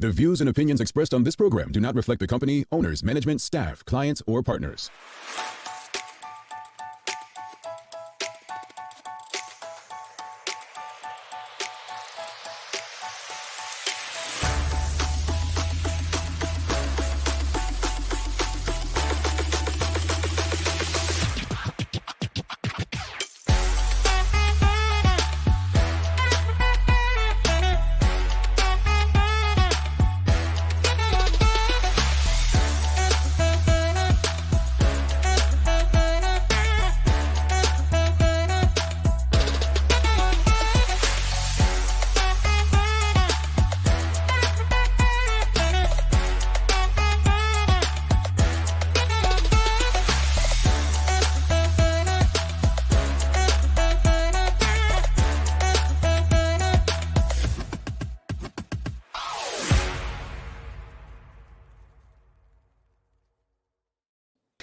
The views and opinions expressed on this program do not reflect the company, owners, management, staff, clients, or partners.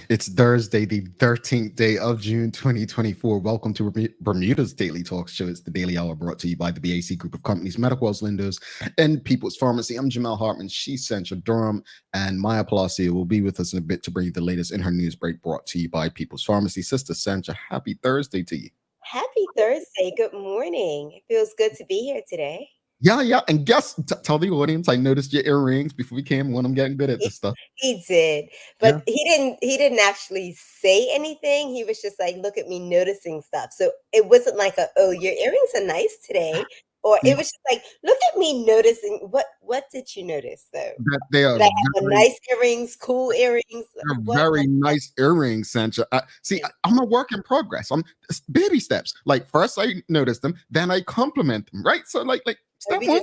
It's Thursday, the 13th day of June, 2024. Welcome to Bermuda's Daily Talk Show. It's the Daily Hour brought to you by the BAC Group of Companies, Medical Wells Lenders, and People's Pharmacy. I'm Jamel Hartman. She's Sancha Durham, and Maya Palacio will be with us in a bit to bring you the latest in her news break brought to you by People's Pharmacy. Sister Sancha, happy Thursday to you. Happy Thursday. Good morning. It feels good to be here today. Yeah. And tell the audience, I noticed your earrings before we came on. I'm getting good at this stuff. He did, but he didn't actually say anything. He was just like, look at me noticing stuff. So it wasn't like oh, your earrings are nice today. Or it was just like, look at me noticing. What did you notice though? That they are Did I have nice earrings, cool earrings? They're very nice earrings, Sancha. I'm a work in progress. I'm baby steps. Like first I notice them, then I compliment them, right? So like step one.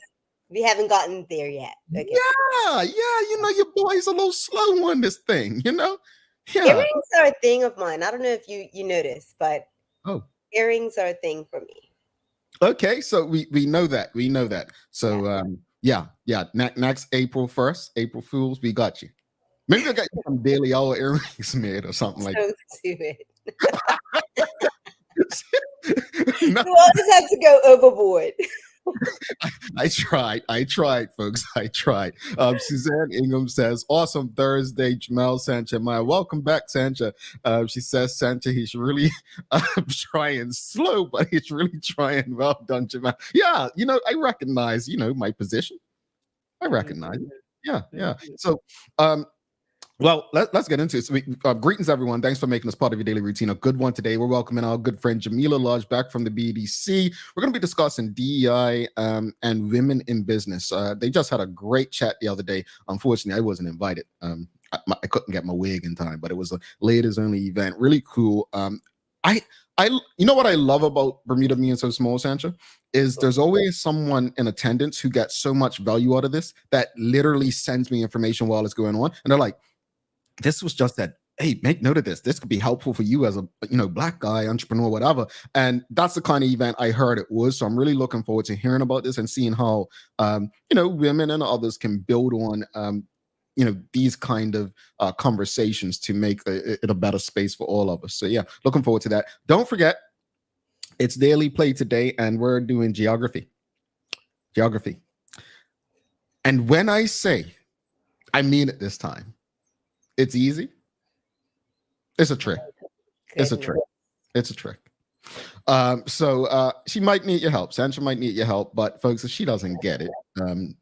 We haven't gotten there yet. Okay. Yeah. You know, your boy's a little slow on this thing, you know? Yeah. Earrings are a thing of mine. I don't know if you noticed, but earrings are a thing for me. Okay, so we know that. We know that. So yeah. Next April 1st, April Fools, we got you. Maybe I got you some Daily Hour earrings made or something like that. Stupid. You always have to go overboard. I tried, folks. I tried. Suzanne Ingham says, awesome Thursday, Jamel, Sancha, Maya. Welcome back, Sancha. She says, Sancha, he's really trying slow, but he's really trying. Well done, Jamel. Yeah, you know, I recognize, you know, my position. I recognize it. Yeah. So, well, let's get into it. So greetings, everyone. Thanks for making this part of your daily routine a good one today. We're welcoming our good friend Jamillah Lodge back from the BDC. We're going to be discussing DEI and women in business. They just had a great chat the other day. Unfortunately, I wasn't invited. I couldn't get my wig in time, but it was a ladies only event. Really cool. You know what I love about Bermuda being so small, Sancha, is there's always someone in attendance who gets so much value out of this that literally sends me information while it's going on, and they're like, this was just that, hey, make note of this. This could be helpful for you as a, you know, black guy, entrepreneur, whatever. And that's the kind of event I heard it was. So I'm really looking forward to hearing about this and seeing how, you know, women and others can build on, you know, these kind of conversations to make it a better space for all of us. So yeah, looking forward to that. Don't forget, it's Daily Play today, and we're doing geography. And when I say, I mean it this time. It's easy. It's a trick. It's a trick. So she might need your help. Sancha might need your help, but folks, if she doesn't get it,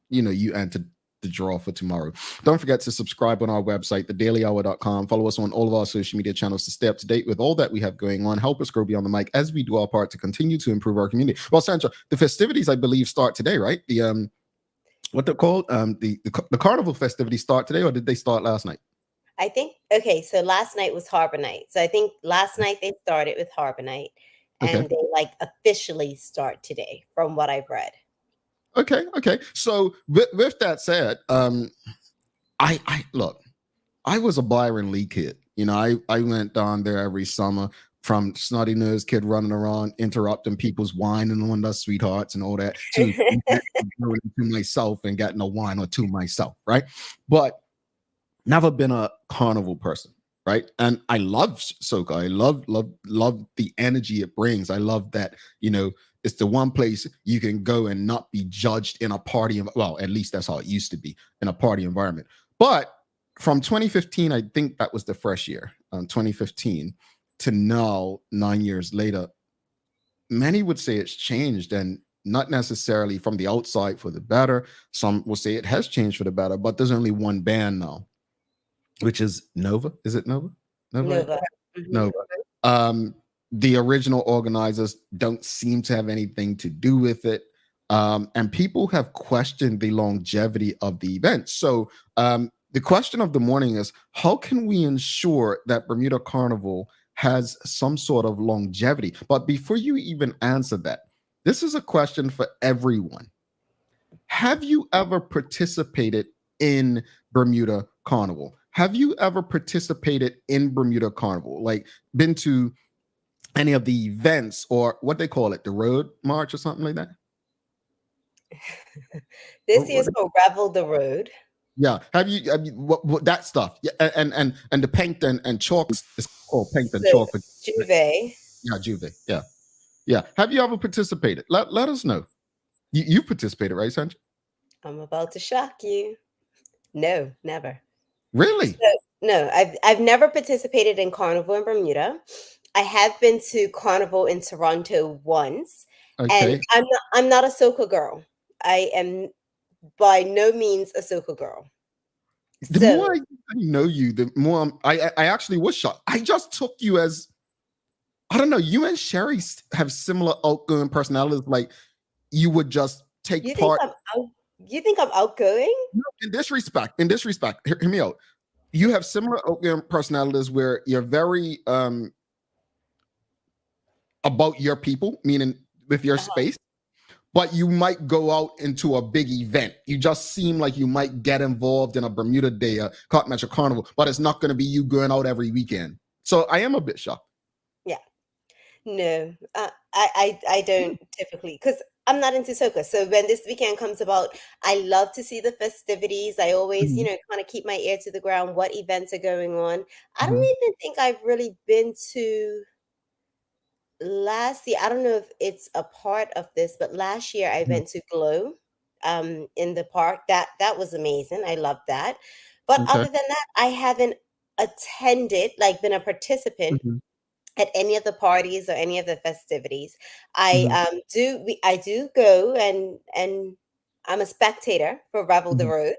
you know, you entered the draw for tomorrow. Don't forget to subscribe on our website, thedailyhour.com. Follow us on all of our social media channels to stay up to date with all that we have going on. Help us grow beyond the mic as we do our part to continue to improve our community. Well, Sancha, the festivities, I believe, start today, right? The what they're called, the carnival festivities start today, or did they start last night? I think, okay, so last night was Harbor Night. So I think last night they started with Harbor Night, and they like officially start today from what I've read. Okay. So with that said, I look, I was a Byron Lee kid. You know, I went down there every summer, from snotty nosed kid running around interrupting people's wine and on their sweethearts and all that to myself and getting a wine or two myself, right? But never been a carnival person, right? And I love soca. I love the energy it brings. I love that, you know, It's the one place you can go and not be judged in a party. Well, at least that's how it used to be in a party environment. But from 2015, I think that was the fresh year, 2015 to now, 9 years later, many would say it's changed, and not necessarily from the outside for the better. Some will say it has changed for the better, but there's only one band now, which is Nova. Is it Nova? Nova. Nova. The original organizers don't seem to have anything to do with it. And people have questioned the longevity of the event. So the question of the morning is, how can we ensure that Bermuda Carnival has some sort of longevity? But before you even answer that, this is a question for everyone. Have you ever participated in Bermuda Carnival? Have you ever participated in Bermuda Carnival? Like been to any of the events, or what they call it, the road march or something like that? This year's called Revel the Road. Yeah. Have you, what that stuff? Yeah. And the paint and chalk is called paint and chalk. Juve. Yeah, Juve. Yeah. Yeah. Have you ever participated? Let us know. You participated, right, Sancha? I'm about to shock you. No, never. Really? So, no, I've never participated in Carnival in Bermuda. I have been to Carnival in Toronto once, Okay. and I'm not a soca girl. I am by no means a soca girl. The more I know you, the more I actually was shocked. I just took you as, I don't know, you and Sherry have similar outgoing personalities. Like you would just take part. You think I'm outgoing? No, in this respect, hear me out. You have similar outgoing personalities where you're very about your people, meaning with your space, but you might go out into a big event. You just seem like you might get involved in a Bermuda Day, a Cotton Carnival, but it's not going to be you going out every weekend. So I am a bit shocked. Yeah. No, I don't typically, because I'm not into soca. So when this weekend comes about, I love to see the festivities. I always, kind of keep my ear to the ground, what events are going on. I don't even think I've really been to last year. I don't know if it's a part of this, but last year I went to Glow in the park. That was amazing. I loved that. But other than that, I haven't attended, like been a participant at any of the parties or any of the festivities. I do go and I'm a spectator for Revel the Road,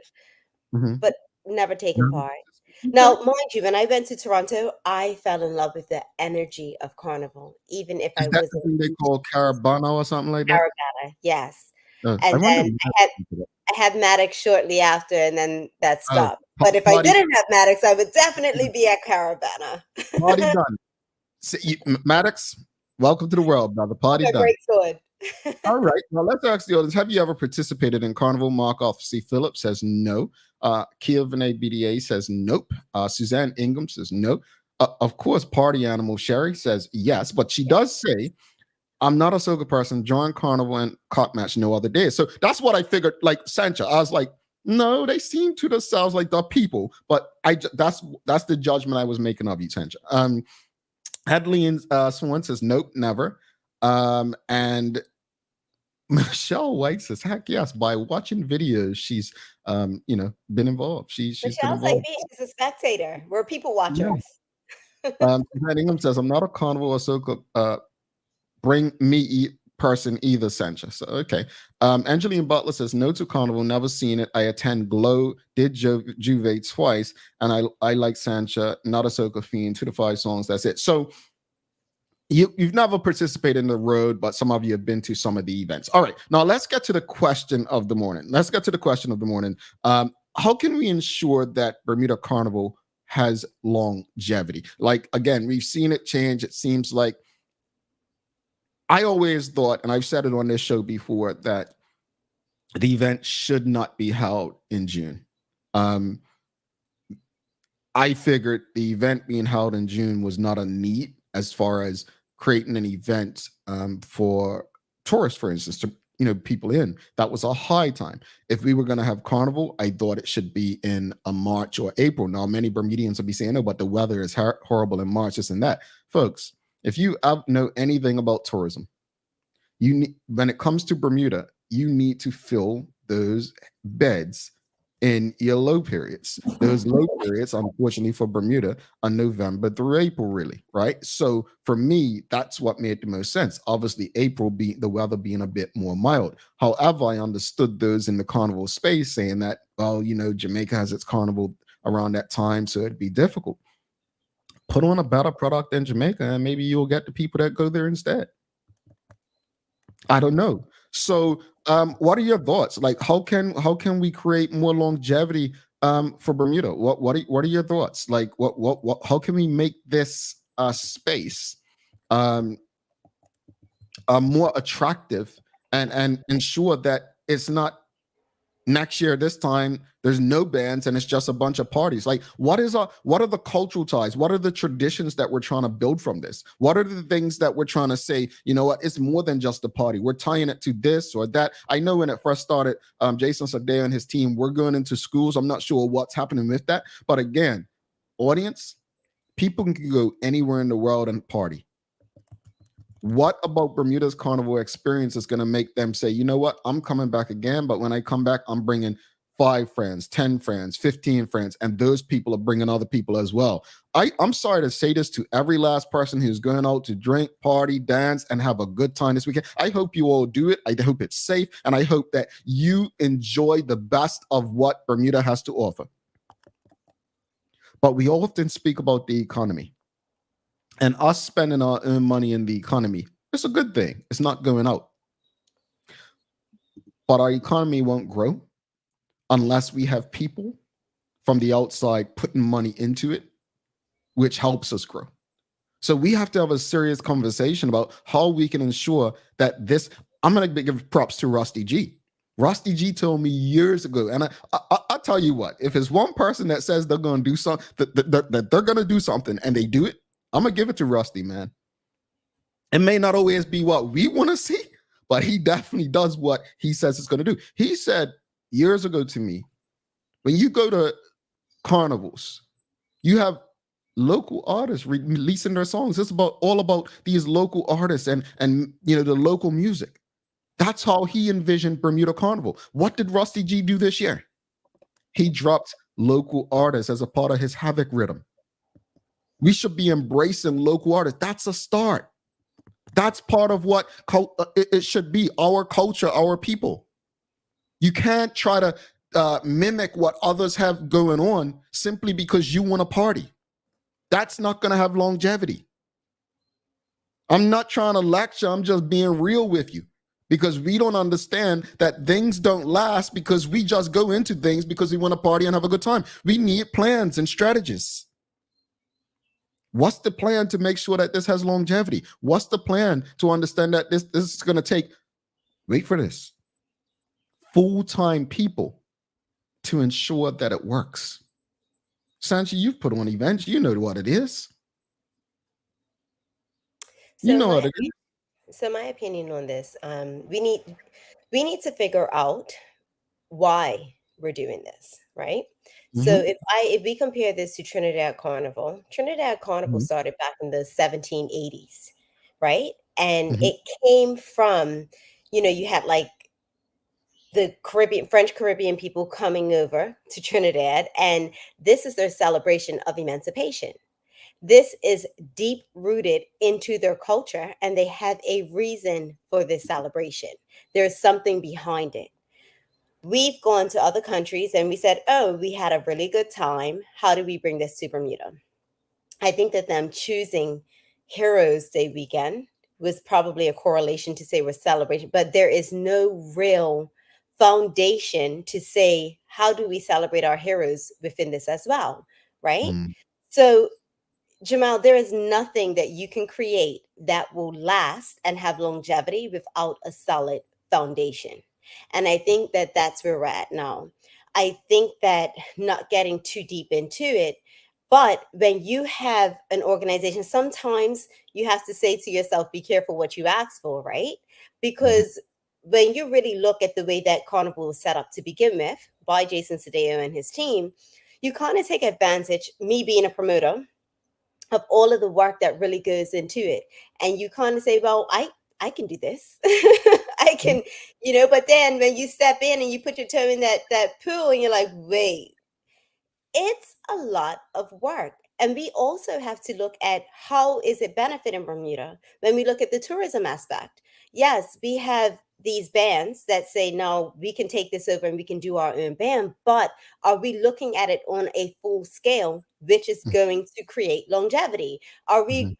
but never taken part. Now, mind you, when I went to Toronto, I fell in love with the energy of Carnival, even if I wasn't. The thing they call Carabana or something like that? Carabana, yes. And then I had Maddox shortly after, and then that stopped. But if I didn't have Maddox, I would definitely be at Carabana. Party done. Maddox, welcome to the world, brother. Party done. Great sword. All right. Now let's ask the audience, have you ever participated in Carnival? Mark Off C. Phillips says no. Kia Vinay BDA says nope. Suzanne Ingham says no. Of course, Party Animal Sherry says yes, but she does say, I'm not a soca person. Join Carnival and Cock Match no other day. So that's what I figured, like Sancha. I was like, no, they seem to themselves like the people, but that's the judgment I was making of you, Sancha. Hadley and Swan says nope, never. And Michelle White says, heck yes, by watching videos, she's been involved. She's Michelle's like me, she's a spectator. We're people watchers. Ingham says, I'm not a Carnival or soca bring me person either, Sancha. So okay. Angeline Butler says no to Carnival, never seen it. I attend Glow, did Juve twice, and I like Sancha, not a soca fiend, 2 to 5 songs, that's it. So you've never participated in the road, but some of you have been to some of the events. All right, now let's get to the question of the morning. How can we ensure that Bermuda Carnival has longevity? Like, again, we've seen it change. It seems like, I always thought, and I've said it on this show before, that the event should not be held in June. I figured the event being held in June was not a need as far as creating an event for tourists, for instance, to people in. That was a high time. If we were going to have Carnival, I thought it should be in a March or April. Now, many Bermudians will be saying, no, but the weather is horrible in March, this and that. Folks, if you know anything about tourism, You need, when it comes to Bermuda, you need to fill those beds in your low periods. Those low periods, unfortunately for Bermuda, are November through April, really, right? So for me, that's what made the most sense. Obviously, April being the weather being a bit more mild. However, I understood those in the carnival space saying that, well, Jamaica has its carnival around that time, so it'd be difficult. Put on a better product than Jamaica, and maybe you'll get the people that go there instead. I don't know. So, what are your thoughts? Like, how can we create more longevity for Bermuda? What are your thoughts? Like, what how can we make this space um, more attractive and ensure that it's not next year this time there's no bands and it's just a bunch of parties? Like, what are the cultural ties? What are the traditions that we're trying to build from this? What are the things that we're trying to say, you know what, it's more than just a party, we're tying it to this or that? I know when it first started, Jason Sadeo and his team were going into schools. I'm not sure what's happening with that, but again, audience, people can go anywhere in the world and party. What about Bermuda's carnival experience is going to make them say, you know what, I'm coming back again, but when I come back, I'm bringing 5 friends, 10 friends, 15 friends, and those people are bringing other people as well. I'm sorry to say this to every last person who's going out to drink, party, dance, and have a good time this weekend. I hope you all do it. I hope it's safe, and I hope that you enjoy the best of what Bermuda has to offer. But we often speak about the economy. And us spending our own money in the economy, it's a good thing. It's not going out. But our economy won't grow unless we have people from the outside putting money into it, which helps us grow. So we have to have a serious conversation about how we can ensure that this. I'm going to give props to Rusty G. Rusty G told me years ago, and I tell you what, if it's one person that says they're going to do something, that they're going to do something and they do it, I'm going to give it to Rusty, man. It may not always be what we want to see, but he definitely does what he says it's going to do. He said years ago to me, when you go to carnivals, you have local artists releasing their songs. It's all about these local artists and the local music. That's how he envisioned Bermuda Carnival. What did Rusty G do this year? He dropped local artists as a part of his Havoc rhythm. We should be embracing local artists. That's a start. That's part of what it should be, our culture, our people. You can't try to mimic what others have going on simply because you want to party. That's not going to have longevity. I'm not trying to lecture. I'm just being real with you, because we don't understand that things don't last because we just go into things because we want to party and have a good time. We need plans and strategies. What's the plan to make sure that this has longevity? What's the plan to understand that this is going to take, wait for this, full-time people to ensure that it works? Sanchi, you've put on events. You know what it is. You know what it is. So my opinion on this, we need to figure out why we're doing this, right? So if we compare this to Trinidad Carnival started back in the 1780s, right? And it came from, you had like the French Caribbean people coming over to Trinidad, and this is their celebration of emancipation. This is deep rooted into their culture, and they have a reason for this celebration. There's something behind it. We've gone to other countries and we said, oh, we had a really good time. How do we bring this to Bermuda? I think that them choosing Heroes Day weekend was probably a correlation to say we're celebrating, but there is no real foundation to say, how do we celebrate our heroes within this as well, right? So Jamal, there is nothing that you can create that will last and have longevity without a solid foundation. And I think that that's where we're at now. I think that, not getting too deep into it, but when you have an organization, sometimes you have to say to yourself, be careful what you ask for, right? Because when you really look at the way that Carnival was set up to begin with by Jason Sadeo and his team, you kind of take advantage, me being a promoter, of all of the work that really goes into it. And you kind of say, well, I can do this. I can, but then when you step in and you put your toe in that pool and you're like, wait, it's a lot of work. And we also have to look at how is it benefiting Bermuda when we look at the tourism aspect. Yes, we have these bans that say, no, we can take this over and we can do our own ban, but are we looking at it on a full scale, which is going to create longevity? Are we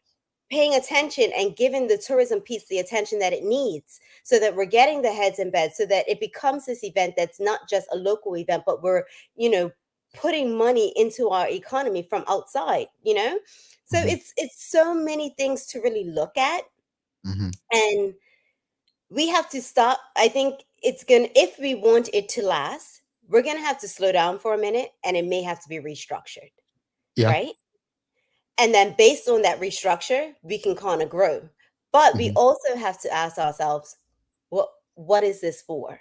paying attention and giving the tourism piece the attention that it needs so that we're getting the heads in bed so that it becomes this event that's not just a local event, but we're, putting money into our economy from outside, So it's so many things to really look at. And we have to stop. I think if we want it to last, we're gonna have to slow down for a minute and it may have to be restructured. Yeah. Right. And then based on that restructure, we can kind of grow. But we also have to ask ourselves, what is this for?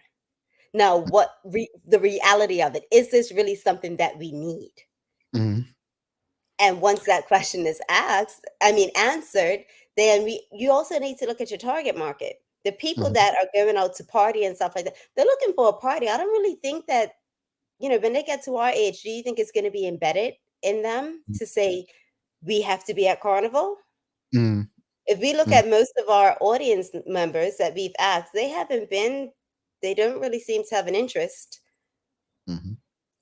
Now, the reality of it, is this really something that we need? And once that question is answered, then you also need to look at your target market. The people that are going out to party and stuff like that, they're looking for a party. I don't really think that, when they get to our age, do you think it's going to be embedded in them to say, we have to be at Carnival? If we look at most of our audience members that we've asked, they don't really seem to have an interest.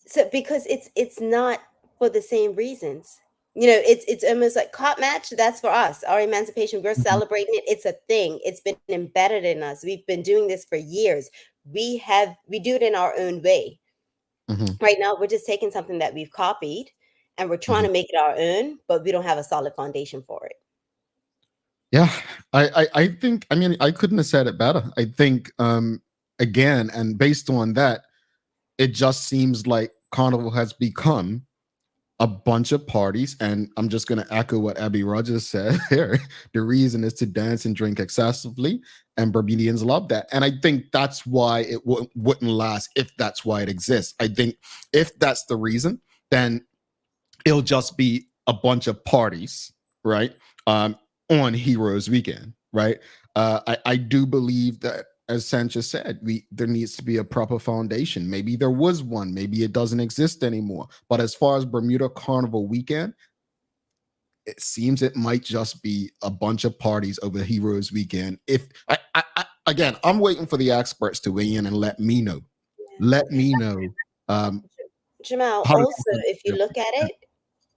So because it's not for the same reasons. It's almost like cop match. That's for us. Our emancipation, we're celebrating it. It's a thing. It's been embedded in us. We've been doing this for years. We do it in our own way. Right now, we're just taking something that we've copied and we're trying to make it our own, but we don't have a solid foundation for it. Yeah, I think, I couldn't have said it better. I think, again, and based on that, it just seems like Carnival has become a bunch of parties. And I'm just going to echo what Abby Rogers said here. The reason is to dance and drink excessively, and Bermudians love that. And I think that's why it wouldn't last, if that's why it exists. I think if that's the reason, then it'll just be a bunch of parties, right? On Heroes Weekend, right? I do believe that, as Sanchez said, there needs to be a proper foundation. Maybe there was one, maybe it doesn't exist anymore. But as far as Bermuda Carnival Weekend, it seems it might just be a bunch of parties over Heroes Weekend. Again, I'm waiting for the experts to weigh in and let me know. Let me know. Jamal, also, if you look at it,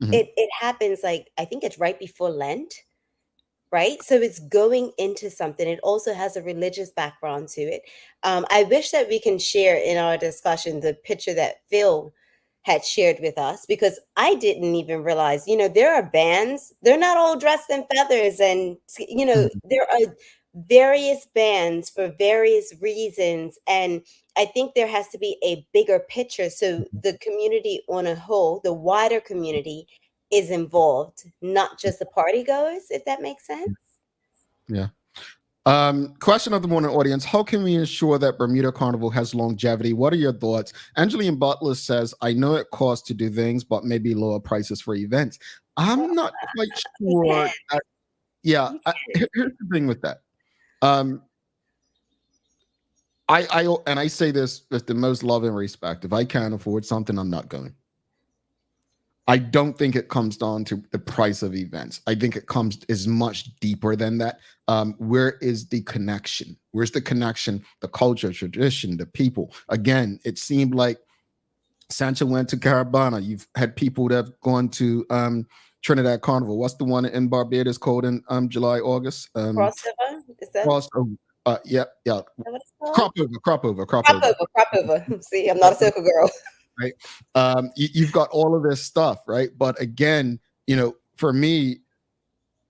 it happens I think it's right before Lent. Right? So it's going into something. It also has a religious background to it. I wish that we can share in our discussion the picture that Phil had shared with us, because I didn't even realize, there are bands, they're not all dressed in feathers. And, there are various bands for various reasons. And I think there has to be a bigger picture. So the community on a whole, the wider community, is involved, not just the party goers, if that makes sense. Yeah. Question of the morning, audience: how can we ensure that Bermuda Carnival has longevity? What are your thoughts? Angeline Butler says, I know it costs to do things, but maybe lower prices for events. I'm not quite sure. Here's the thing with that. I say this with the most love and respect. If I can't afford something, I'm not going. I don't think it comes down to the price of events. I think it is much deeper than that. Where is the connection? Where's the connection? The culture, tradition, the people. Again, it seemed like Sancho went to Carabana. You've had people that have gone to Trinidad Carnival. What's the one in Barbados called in July, August? Crossover? Is that? Crossover. Yeah. Crop over. See, I'm not a circle girl. Right. You've got all of this stuff, right? But again, for me,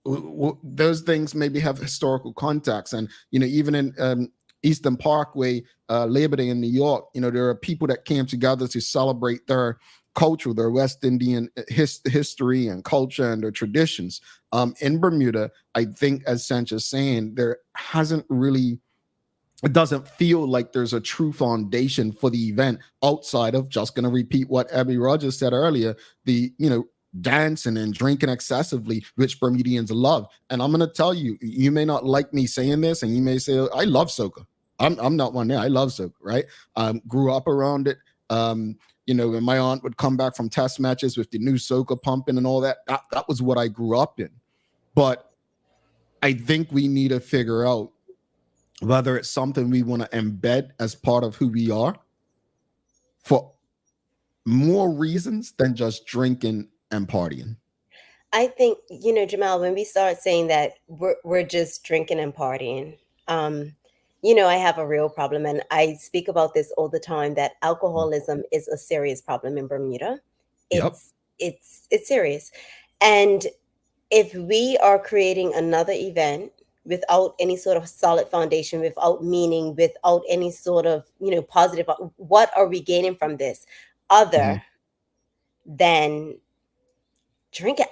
those things maybe have historical context. And, even in Eastern Parkway, Labor Day in New York, there are people that came together to celebrate their culture, their West Indian history and culture and their traditions. In Bermuda, I think, as Sancho's saying, there hasn't really, it doesn't feel like there's a true foundation for the event outside of, just going to repeat what Abby Rogers said earlier, the dancing and drinking excessively, which Bermudians love. And I'm going to tell you, you may not like me saying this, and you may say, I love soca. I'm not one there. I love soca, right? Grew up around it. When my aunt would come back from test matches with the new soca pumping and all that, that was what I grew up in. But I think we need to figure out whether it's something we want to embed as part of who we are for more reasons than just drinking and partying. I think, Jamal, when we start saying that we're just drinking and partying, I have a real problem, and I speak about this all the time, that alcoholism is a serious problem in Bermuda. It's serious. And if we are creating another event without any sort of solid foundation, without meaning, without any sort of, positive, what are we gaining from this other than drinking?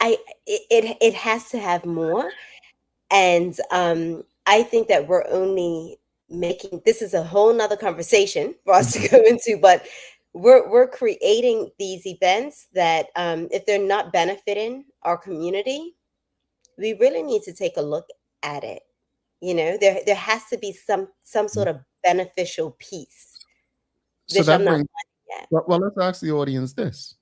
It has to have more. And I think that we're only making, this is a whole nother conversation for us to go into, but we're creating these events that if they're not benefiting our community, we really need to take a look at it. There has to be some sort of beneficial piece. So that brings, well, let's ask the audience this.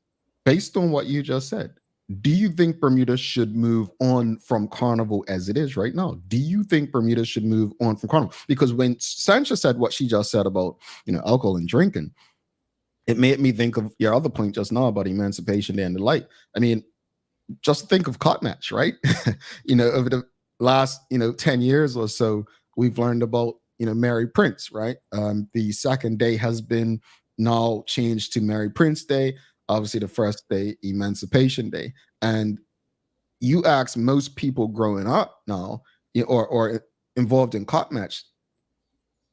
Based on what you just said, do you think Bermuda should move on from Carnival as it is right now? Do you think Bermuda should move on from Carnival? Because when Sancha said what she just said about, alcohol and drinking, it made me think of your other point just now about Emancipation Day and the like. I mean, just think of Cotton Match, right? Over the last, 10 years or so, we've learned about, Mary Prince, right? The second day has been now changed to Mary Prince Day. Obviously, the first day, Emancipation Day. And you ask most people growing up now, or involved in Cotton Match,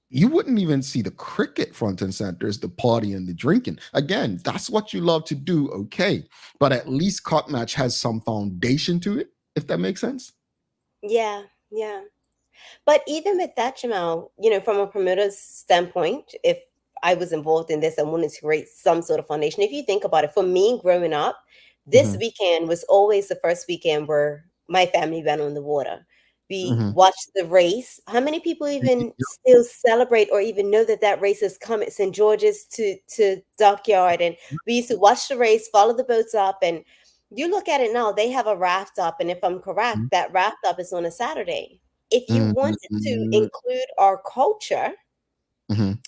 you wouldn't even see the cricket front and center as the party and the drinking. Again, that's what you love to do, okay. But at least Cotton Match has some foundation to it, if that makes sense. Yeah. But even with that, Jamal, from a promoter's standpoint, if I was involved in this and wanted to create some sort of foundation, if you think about it, for me growing up, this weekend was always the first weekend where my family went on the water. We watched the race. How many people even still celebrate or even know that race is coming? St. George's to Dockyard. And we used to watch the race, follow the boats up. And you look at it now, they have a raft up. And if I'm correct, that raft up is on a Saturday. If you wanted to include our culture and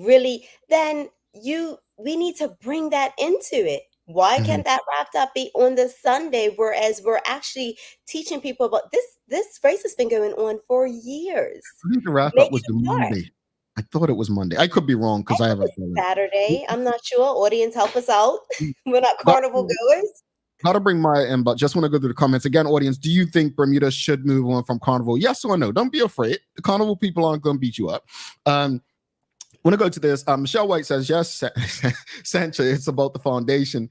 really, then we need to bring that into it. Why can't that wrapped up be on the Sunday, whereas we're actually teaching people about this race has been going on for years? I think the wrap up was the Monday. I thought it was Monday. I could be wrong because I haven't. Saturday. I'm not sure. Audience, help us out. We're not carnival goers. How to bring my in, but just want to go through the comments again. Audience, do you think Bermuda should move on from Carnival? Yes or no? Don't be afraid. The Carnival people aren't going to beat you up. Want to go to this. Michelle White says, yes, Sancha, it's about the foundation.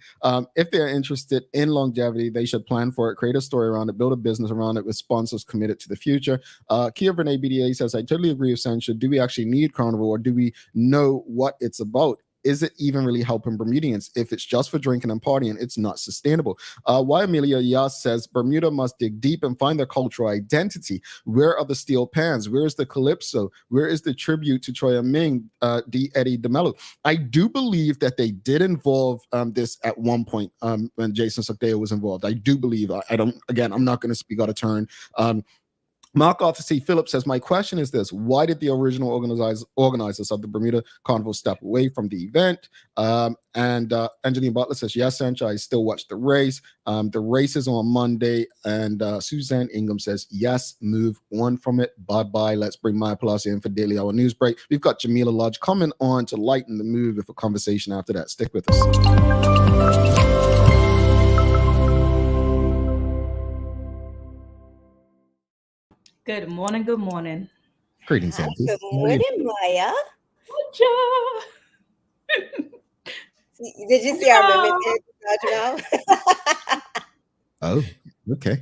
If they're interested in longevity, they should plan for it, create a story around it, build a business around it with sponsors committed to the future. Kia Verne BDA says, I totally agree with Sancha. Do we actually need Carnival, or do we know what it's about? Is it even really helping Bermudians? If it's just for drinking and partying, it's not sustainable. Why Amelia Yas says, Bermuda must dig deep and find their cultural identity. Where are the steel pans? Where is the calypso? Where is the tribute to Troy Ming, Eddie DeMello? I do believe that they did involve this at one point when Jason Suckdale was involved. I do believe. I'm not going to speak out of turn. Mark Arthur C. Phillips says, my question is this: why did the original organizers of the Bermuda Carnival step away from the event? And Angeline Butler says, yes, Sancha, I still watch the race. The race is on Monday. And Suzanne Ingham says, yes, move on from it. Bye-bye. Let's bring Maya Palacio in for Daily Hour News Break. We've got Jamillah Lodge coming on to lighten the mood with a conversation after that. Stick with us. Good morning. Good morning. Greetings, Sandy. Good morning, Maya. Did you see our moment there? Oh, okay.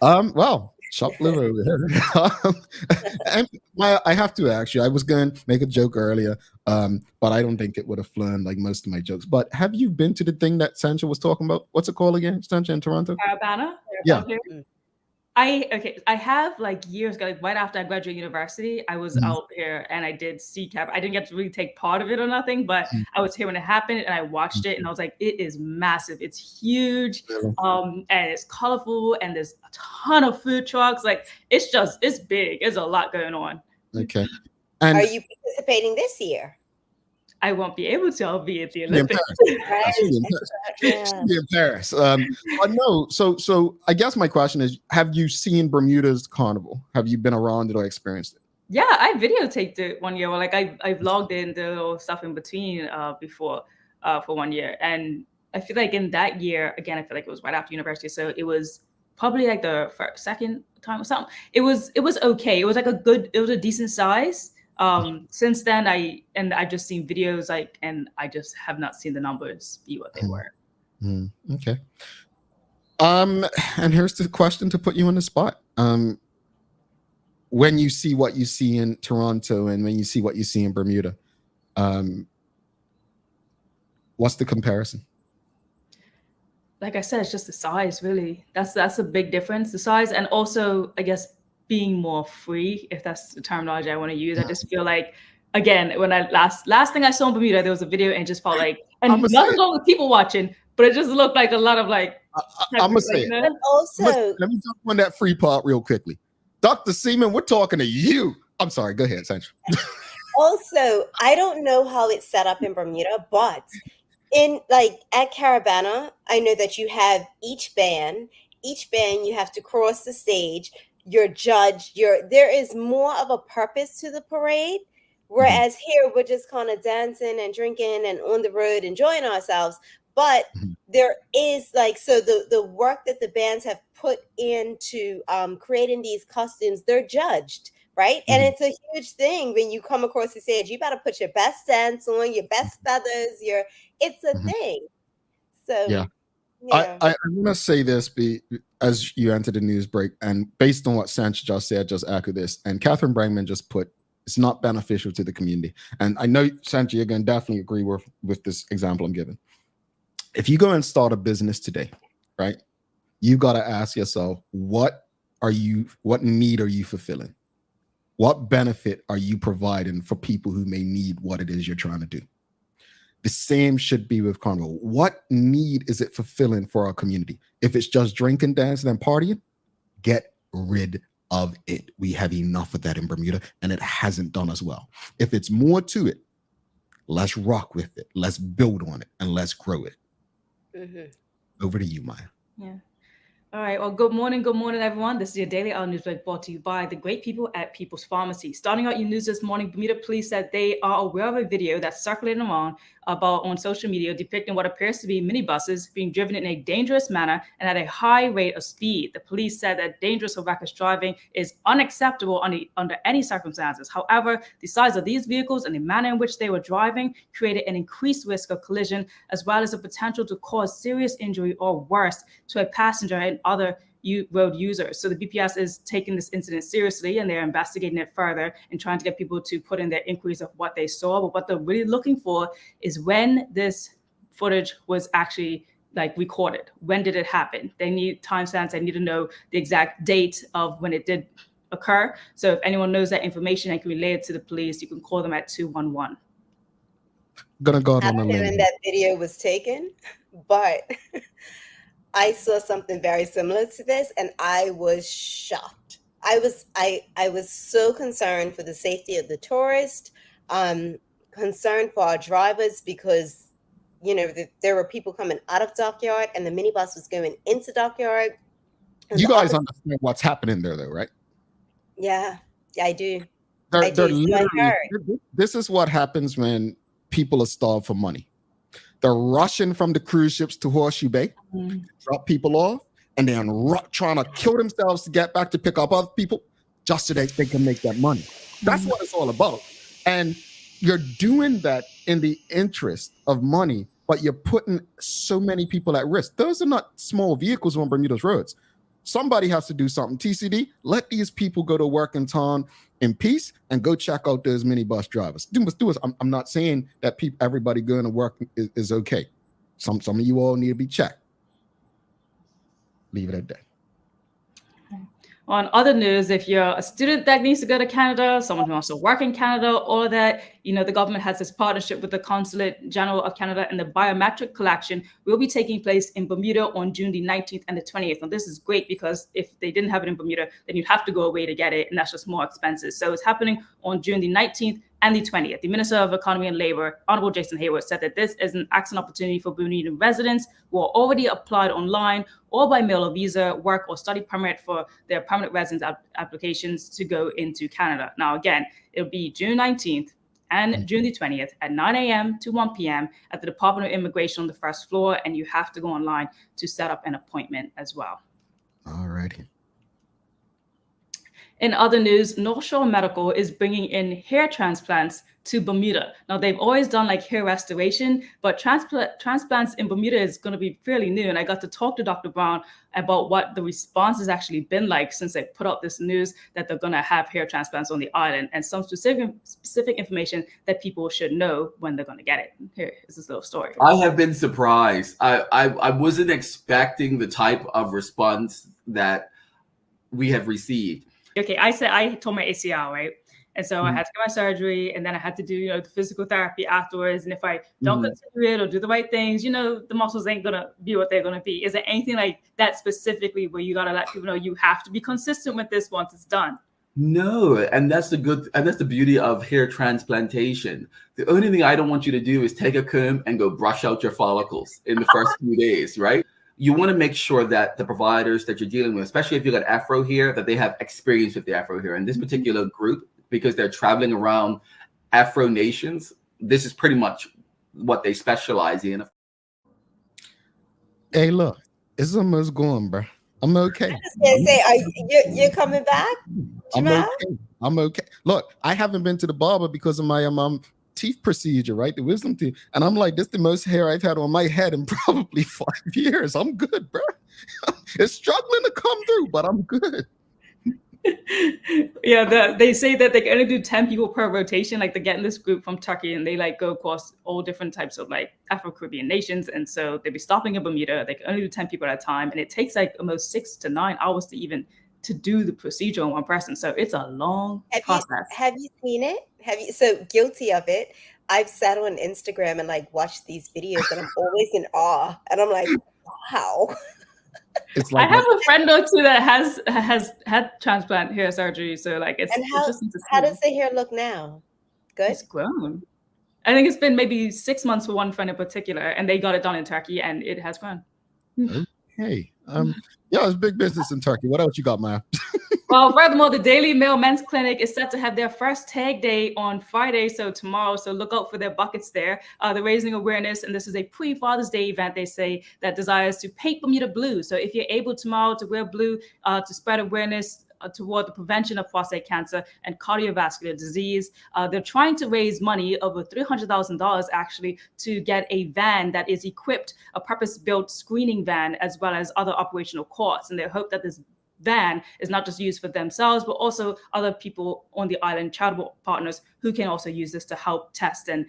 Well, chopped liver over here. And I have to ask you, I was going to make a joke earlier, but I don't think it would have flown like most of my jokes. But have you been to the thing that Sancha was talking about? What's it called again, Sancha, in Toronto? Caravana. Yeah. I have like years ago, like right after I graduated university, I was out here and I did see Cap. I didn't get to really take part of it or nothing, but I was here when it happened and I watched it and I was like, it is massive. It's huge. And it's colorful and there's a ton of food trucks. Like it's big. There's a lot going on. Okay. And are you participating this year? I won't be able to. I'll be at the Olympics. She'll be in Paris. But no, so I guess my question is, have you seen Bermuda's carnival? Have you been around it or experienced it? Yeah, I videotaped it one year. Well, like I vlogged in the little stuff in between before for 1 year. And I feel like in that year, again, I feel like it was right after university. So it was probably like the second time or something. It was okay. It was like it was a decent size. Since then, I've just seen videos and I just have not seen the numbers be what they were. Okay. And here's the question to put you on the spot. When you see what you see in Toronto and when you see what you see in Bermuda, what's the comparison? Like I said, it's just the size, really. That's a big difference, the size, and also I guess being more free, if that's the terminology I want to use. I just feel like, again, when I last thing I saw in Bermuda, there was a video and it just felt like, and nothing wrong with people watching, but it just looked like a lot of like. I'm gonna say it. But also, let me jump on that free part real quickly. Dr. Seaman, we're talking to you. I'm sorry. Go ahead, Sancha. Also, I don't know how it's set up in Bermuda, but in like at Caravana, I know that you have each band you have to cross the stage. You're judged. There is more of a purpose to the parade, whereas here we're just kind of dancing and drinking and on the road enjoying ourselves. But there is the work that the bands have put into creating these costumes, they're judged, right? And it's a huge thing when you come across the stage. You better put your best dance on, your best feathers. It's a thing. So yeah. I want to say this as you enter the news break, and based on what Sancha just said, just echo this. And Catherine Brangman just put, it's not beneficial to the community. And I know, Sancha, you're going to definitely agree with this example I'm giving. If you go and start a business today, right, you got to ask yourself, what need are you fulfilling? What benefit are you providing for people who may need what it is you're trying to do? The same should be with Carnival. What need is it fulfilling for our community? If it's just drinking, dancing, and partying, get rid of it. We have enough of that in Bermuda, and it hasn't done us well. If it's more to it, let's rock with it. Let's build on it, and let's grow it. Over to you, Maya. Yeah. All right. Well, good morning, everyone. This is your Daily Hour News Break brought to you by the great people at People's Pharmacy. Starting out your news this morning, Bermuda police said they are aware of a video that's circulating around on social media depicting what appears to be minibuses being driven in a dangerous manner and at a high rate of speed. The police said that dangerous or reckless driving is unacceptable under any circumstances. However, the size of these vehicles and the manner in which they were driving created an increased risk of collision, as well as a potential to cause serious injury or worse to a passenger and other road users. So the BPS is taking this incident seriously and they're investigating it further and trying to get people to put in their inquiries of what they saw. But what they're really looking for is when this footage was actually recorded. When did it happen? They need timestamps. They need to know the exact date of when it did occur. So if anyone knows that information and can relay it to the police, you can call them at 211. Gonna go on I don't know when that video was taken, but I saw something very similar to this and I was shocked. I was so concerned for the safety of the tourist, concerned for our drivers because, there were people coming out of Dockyard and the minibus was going into Dockyard. You guys understand what's happening there though, right? Yeah, I do. This is what happens when people are starved for money. They're rushing from the cruise ships to Horseshoe Bay, drop people off, and then trying to kill themselves to get back to pick up other people just so they can make that money. That's what it's all about. And you're doing that in the interest of money, but you're putting so many people at risk. Those are not small vehicles on Bermuda's roads. Somebody has to do something. TCD, let these people go to work in town in peace and go check out those minibus drivers. Do us. I'm not saying that everybody going to work is okay. Some of you all need to be checked. Leave it at that. On other news, if you're a student that needs to go to Canada, someone who wants to work in Canada, all of that, the government has this partnership with the Consulate General of Canada, and the biometric collection will be taking place in Bermuda on June the 19th and the 20th. Now, this is great because if they didn't have it in Bermuda, then you'd have to go away to get it, and that's just more expensive. So it's happening on June the 19th and the 20th. The Minister of Economy and Labour, Honourable Jason Hayward, said that this is an excellent opportunity for Bermudan residents who are already applied online or by mail or visa, work or study permit for their permanent residence applications to go into Canada. Now, again, it'll be June 19th and June the 20th at 9 a.m. to 1 p.m. at the Department of Immigration on the first floor, and you have to go online to set up an appointment as well. All righty. In other news, North Shore Medical is bringing in hair transplants to Bermuda. Now, they've always done like hair restoration, but transplants in Bermuda is going to be fairly new. And I got to talk to Dr. Brown about what the response has actually been like since they put out this news that they're going to have hair transplants on the island, and some specific information that people should know when they're going to get it. Here is this little story. I have been surprised. I wasn't expecting the type of response that we have received. Okay, I tore my ACL, right? And so I had to get my surgery, and then I had to do, the physical therapy afterwards. And if I don't consider it or do the right things, the muscles ain't gonna be what they're gonna be. Is there anything like that specifically where you gotta let people know you have to be consistent with this once it's done? No, and that's the beauty of hair transplantation. The only thing I don't want you to do is take a comb and go brush out your follicles in the first few days, right? You want to make sure that the providers that you're dealing with, especially if you got Afro hair, that they have experience with the Afro hair. And this particular group, because they're traveling around Afro nations, this is pretty much what they specialize in. Hey, look, it's almost gone, bro. I'm okay. I was gonna say, you're coming back, Jamal? I'm okay. Look, I haven't been to the barber because of my teeth procedure, right? The wisdom teeth. And I'm like, this is the most hair I've had on my head in probably 5 years. I'm good, bro. It's struggling to come through, but I'm good. Yeah, they say that they can only do 10 people per rotation. Like, they're getting this group from Turkey, and they go across all different types of Afro-Caribbean nations. And so they'll be stopping in Bermuda. They can only do 10 people at a time. And it takes almost 6 to 9 hours to do the procedure on one person. So it's a long process. Have you seen it? So guilty of it. I've sat on Instagram and watched these videos, and I'm always in awe. And I'm like, wow. It's I have a friend or two that has had transplant hair surgery. So it's how does the hair look now? Good. It's grown. I think it's been maybe 6 months for one friend in particular, and they got it done in Turkey, and it has grown. Okay. Yeah, it's big business in Turkey. What else you got, Maya? Well, furthermore, the Daily Mail Men's Clinic is set to have their first tag day on Friday, so tomorrow. So look out for their buckets there. They're raising awareness, and this is a pre-Father's Day event, they say, that desires to paint Bermuda blue. So if you're able tomorrow to wear blue to spread awareness toward the prevention of prostate cancer and cardiovascular disease. They're trying to raise money, over $300,000 actually, to get a van that is equipped, a purpose-built screening van, as well as other operational costs. And they hope that this van is not just used for themselves, but also other people on the island, charitable partners, who can also use this to help test and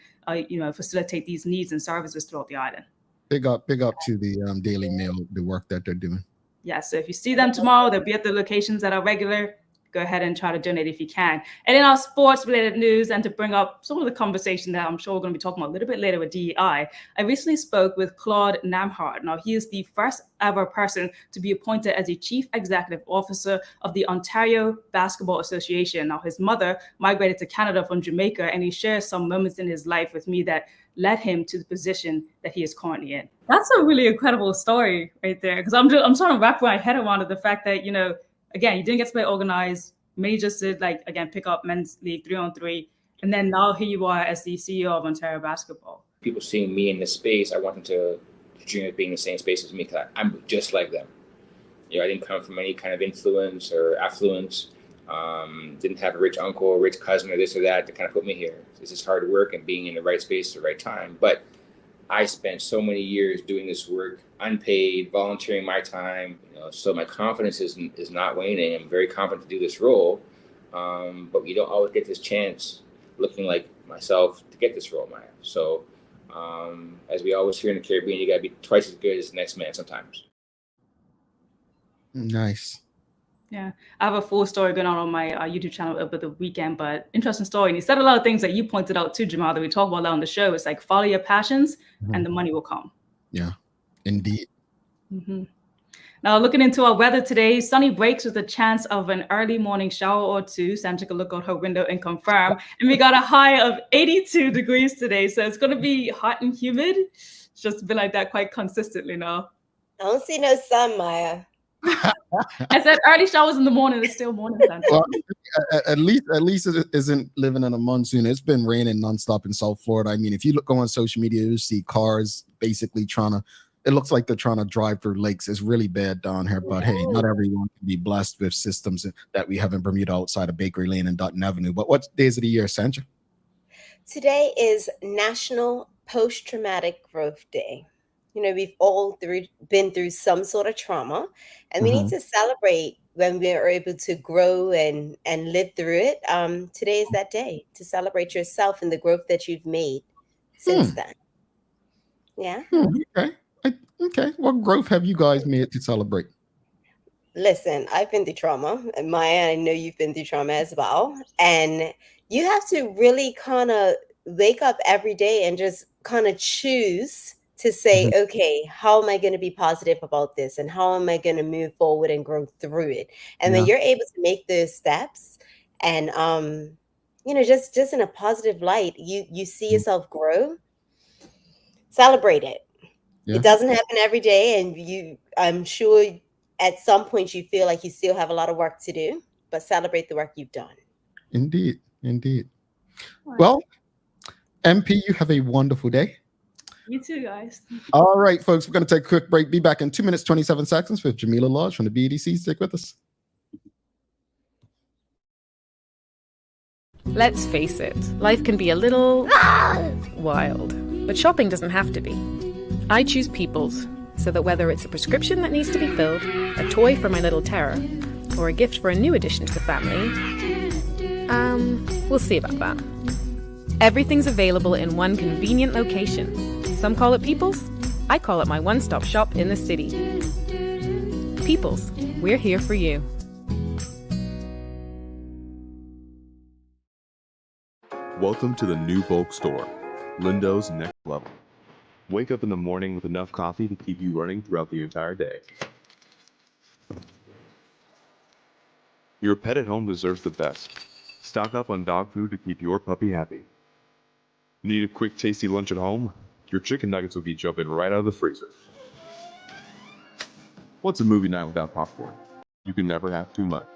facilitate these needs and services throughout the island. Big up to the Daily Mail, the work that they're doing. Yeah, so if you see them tomorrow, they'll be at the locations that are regular. Go ahead and try to donate if you can. And in our sports-related news, and to bring up some of the conversation that I'm sure we're going to be talking about a little bit later with DEI, I recently spoke with Claude Namhart. Now, he is the first ever person to be appointed as a chief executive officer of the Ontario Basketball Association. Now, his mother migrated to Canada from Jamaica, and he shares some moments in his life with me that led him to the position that he is currently in. That's a really incredible story right there, because I'm trying to wrap my head around the fact that, again, you didn't get to play organized. Maybe just did pick up men's league 3-on-3, and then now here you are as the CEO of Ontario Basketball. People seeing me in this space, I want them to dream of being in the same space as me, because I'm just like them. I didn't come from any kind of influence or affluence. Didn't have a rich uncle or rich cousin or this or that to kind of put me here. This is hard work and being in the right space at the right time. But I spent so many years doing this work, unpaid, volunteering my time. So my confidence is not waning. I'm very confident to do this role, but you don't always get this chance looking like myself to get this role, Maya. So as we always hear in the Caribbean, you got to be twice as good as the next man sometimes. Nice. Yeah, I have a full story going on my YouTube channel over the weekend, but interesting story. And he said a lot of things that you pointed out too, Jamal, that we talk about that on the show. It's like follow your passions and the money will come. Yeah, indeed. Mm-hmm. Now, looking into our weather today, sunny breaks with a chance of an early morning shower or two. Sandra can look out her window and confirm. And we got a high of 82 degrees today. So it's going to be hot and humid. It's just been like that quite consistently now. I don't see no sun, Maya. I said early showers in the morning. It's still morning time. Well, at least it isn't living in a monsoon. It's been raining nonstop in South Florida. I mean, if you go on social media, you see cars basically it looks like they're trying to drive through lakes. It's really bad down here. But hey, not everyone can be blessed with systems that we have in Bermuda outside of Bakery Lane and Dutton Avenue. But what days of the year, Sandra? Today is National Post-Traumatic Growth Day. We've all been through some sort of trauma, and we need to celebrate when we are able to grow and live through it. Today is that day to celebrate yourself and the growth that you've made since then. Yeah. Okay. What growth have you guys made to celebrate? Listen, I've been through trauma, and Maya, I know you've been through trauma as well. And you have to really kind of wake up every day and just kind of choose to say, okay, how am I going to be positive about this? And how am I going to move forward and grow through it? And when you're able to make those steps and, just in a positive light, you see yourself grow, celebrate it. Yeah. It doesn't happen every day. And I'm sure at some point you feel like you still have a lot of work to do, but celebrate the work you've done. Indeed. Well, MP, you have a wonderful day. You too, guys. All right, folks, we're going to take a quick break. Be back in 2 minutes, 27 seconds with Jamillah Lodge from the BDC. Stick with us. Let's face it, life can be a little wild, but shopping doesn't have to be. I choose People's, so that whether it's a prescription that needs to be filled, a toy for my little terror, or a gift for a new addition to the family, we'll see about that. Everything's available in one convenient location. Some call it People's. I call it my one-stop shop in the city. People's, we're here for you. Welcome to the new bulk store, Lindo's Next Level. Wake up in the morning with enough coffee to keep you running throughout the entire day. Your pet at home deserves the best. Stock up on dog food to keep your puppy happy. Need a quick tasty lunch at home? Your chicken nuggets will be jumping right out of the freezer. What's a movie night without popcorn? You can never have too much.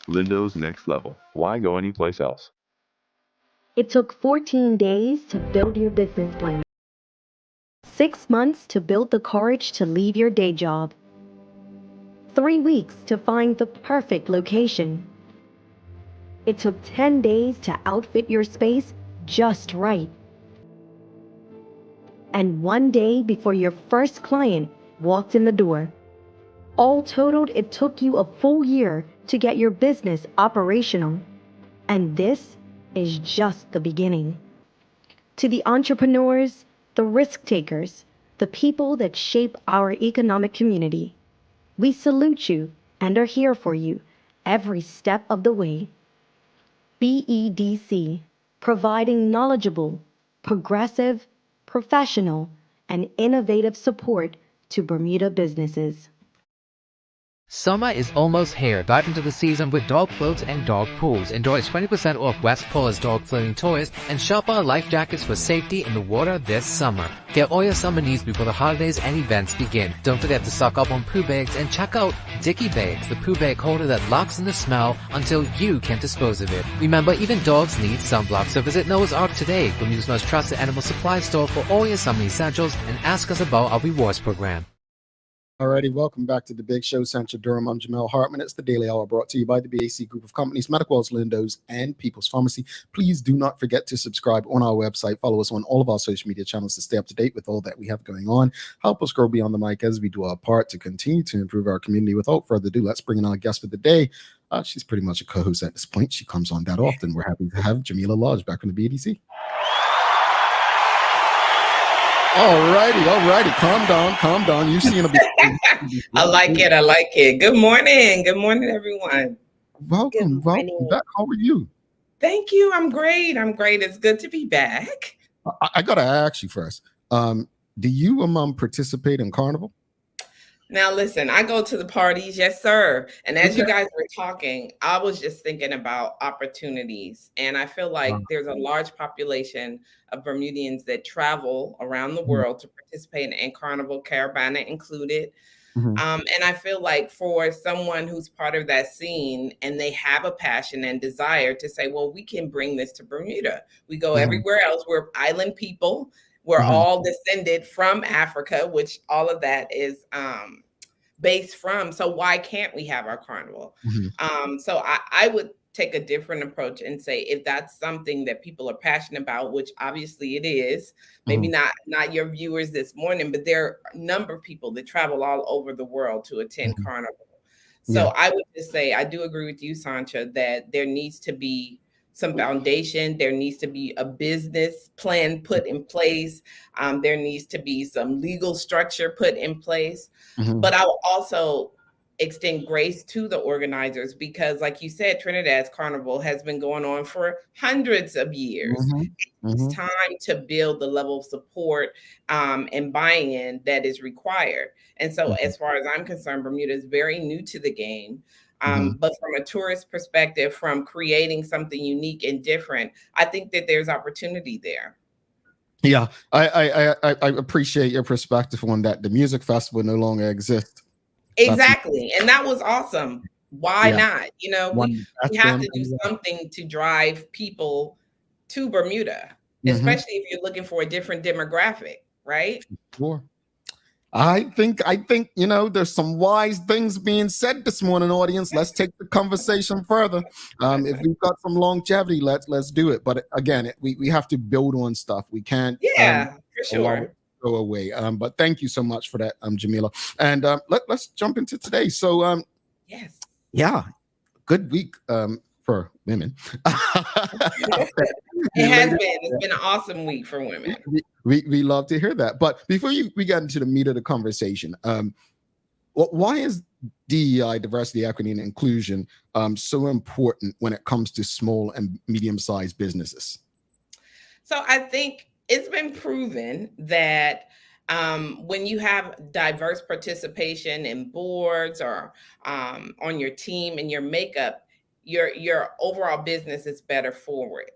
Lindo's Next Level. Why go anyplace else? It took 14 days to build your business plan. 6 months to build the courage to leave your day job. 3 weeks to find the perfect location. It took 10 days to outfit your space just right. And 1 day before your first client walked in the door. All totaled, it took you a full year to get your business operational. And this is just the beginning. To the entrepreneurs, the risk takers, the people that shape our economic community, we salute you and are here for you every step of the way. BEDC, providing knowledgeable, progressive, professional, and innovative support to Bermuda businesses. Summer is almost here. Dive into the season with dog floats and dog pools. Enjoy 20% off West Paula's dog floating toys and shop our life jackets for safety in the water this summer. Get all your summer needs before the holidays and events begin. Don't forget to stock up on poo bags and check out Dicky Bags, the poo bag holder that locks in the smell until you can dispose of it. Remember, even dogs need sunblock, so visit Noah's Ark today, Bermuda's most trusted animal supply store for all your summer essentials, and ask us about our rewards program. Alrighty, welcome back to the Big Show, Sancha Durham. I'm Jamel Hartman. It's the Daily Hour brought to you by the BAC Group of Companies, Medicals, Lindos, and People's Pharmacy. Please do not forget to subscribe on our website. Follow us on all of our social media channels to stay up to date with all that we have going on. Help us grow beyond the mic as we do our part to continue to improve our community. Without further ado, let's bring in our guest for the day. She's pretty much a co-host at this point. She comes on that often. We're happy to have Jamillah Lodge back from the BDC. All righty. Calm down. You've seen a bit. I like it. Good morning, everyone. Welcome back. How are you? Thank you. I'm great. It's good to be back. I gotta ask you first. Do you participate in Carnival? Now, listen, I go to the parties, yes, sir. And as you guys were talking, I was just thinking about opportunities. And I feel like there's a large population of Bermudians that travel around the world to participate in Carnival, Caravana included. And I feel like for someone who's part of that scene and they have a passion and desire to say, well, we can bring this to Bermuda. We go everywhere else. We're island people. We're all descended from Africa, which all of that is based from. So why can't we have our carnival? So I would take a different approach and say, if that's something that people are passionate about, which obviously it is, maybe not your viewers this morning, but there are a number of people that travel all over the world to attend Carnival. So I would just say, I do agree with you, Sancha, that there needs to be some foundation. There needs to be a business plan put in place. There needs to be some legal structure put in place. But I will also extend grace to the organizers because, like you said, Trinidad's Carnival has been going on for hundreds of years. It's time to build the level of support and buy-in that is required. And so as far as I'm concerned, Bermuda is very new to the game. But from a tourist perspective, from creating something unique and different, I think that there's opportunity there. Yeah, I appreciate your perspective on that. The music festival no longer exists. Exactly. And that was awesome. Why not? You know, we have to do something to drive people to Bermuda, especially if you're looking for a different demographic, right? Sure. I think, there's some wise things being said this morning, audience. Let's take the conversation further. If we've got some longevity, let's do it. But again, we have to build on stuff. We can't for sure go away. But thank you so much for that, Jamillah. And let's jump into today. So yes. Yeah, good week for women. It has been. It's been an awesome week for women. We love to hear that. But before we get into the meat of the conversation, why is DEI, diversity, equity, and inclusion, so important when it comes to small and medium-sized businesses? So I think it's been proven that when you have diverse participation in boards or on your team and your makeup, your overall business is better forward.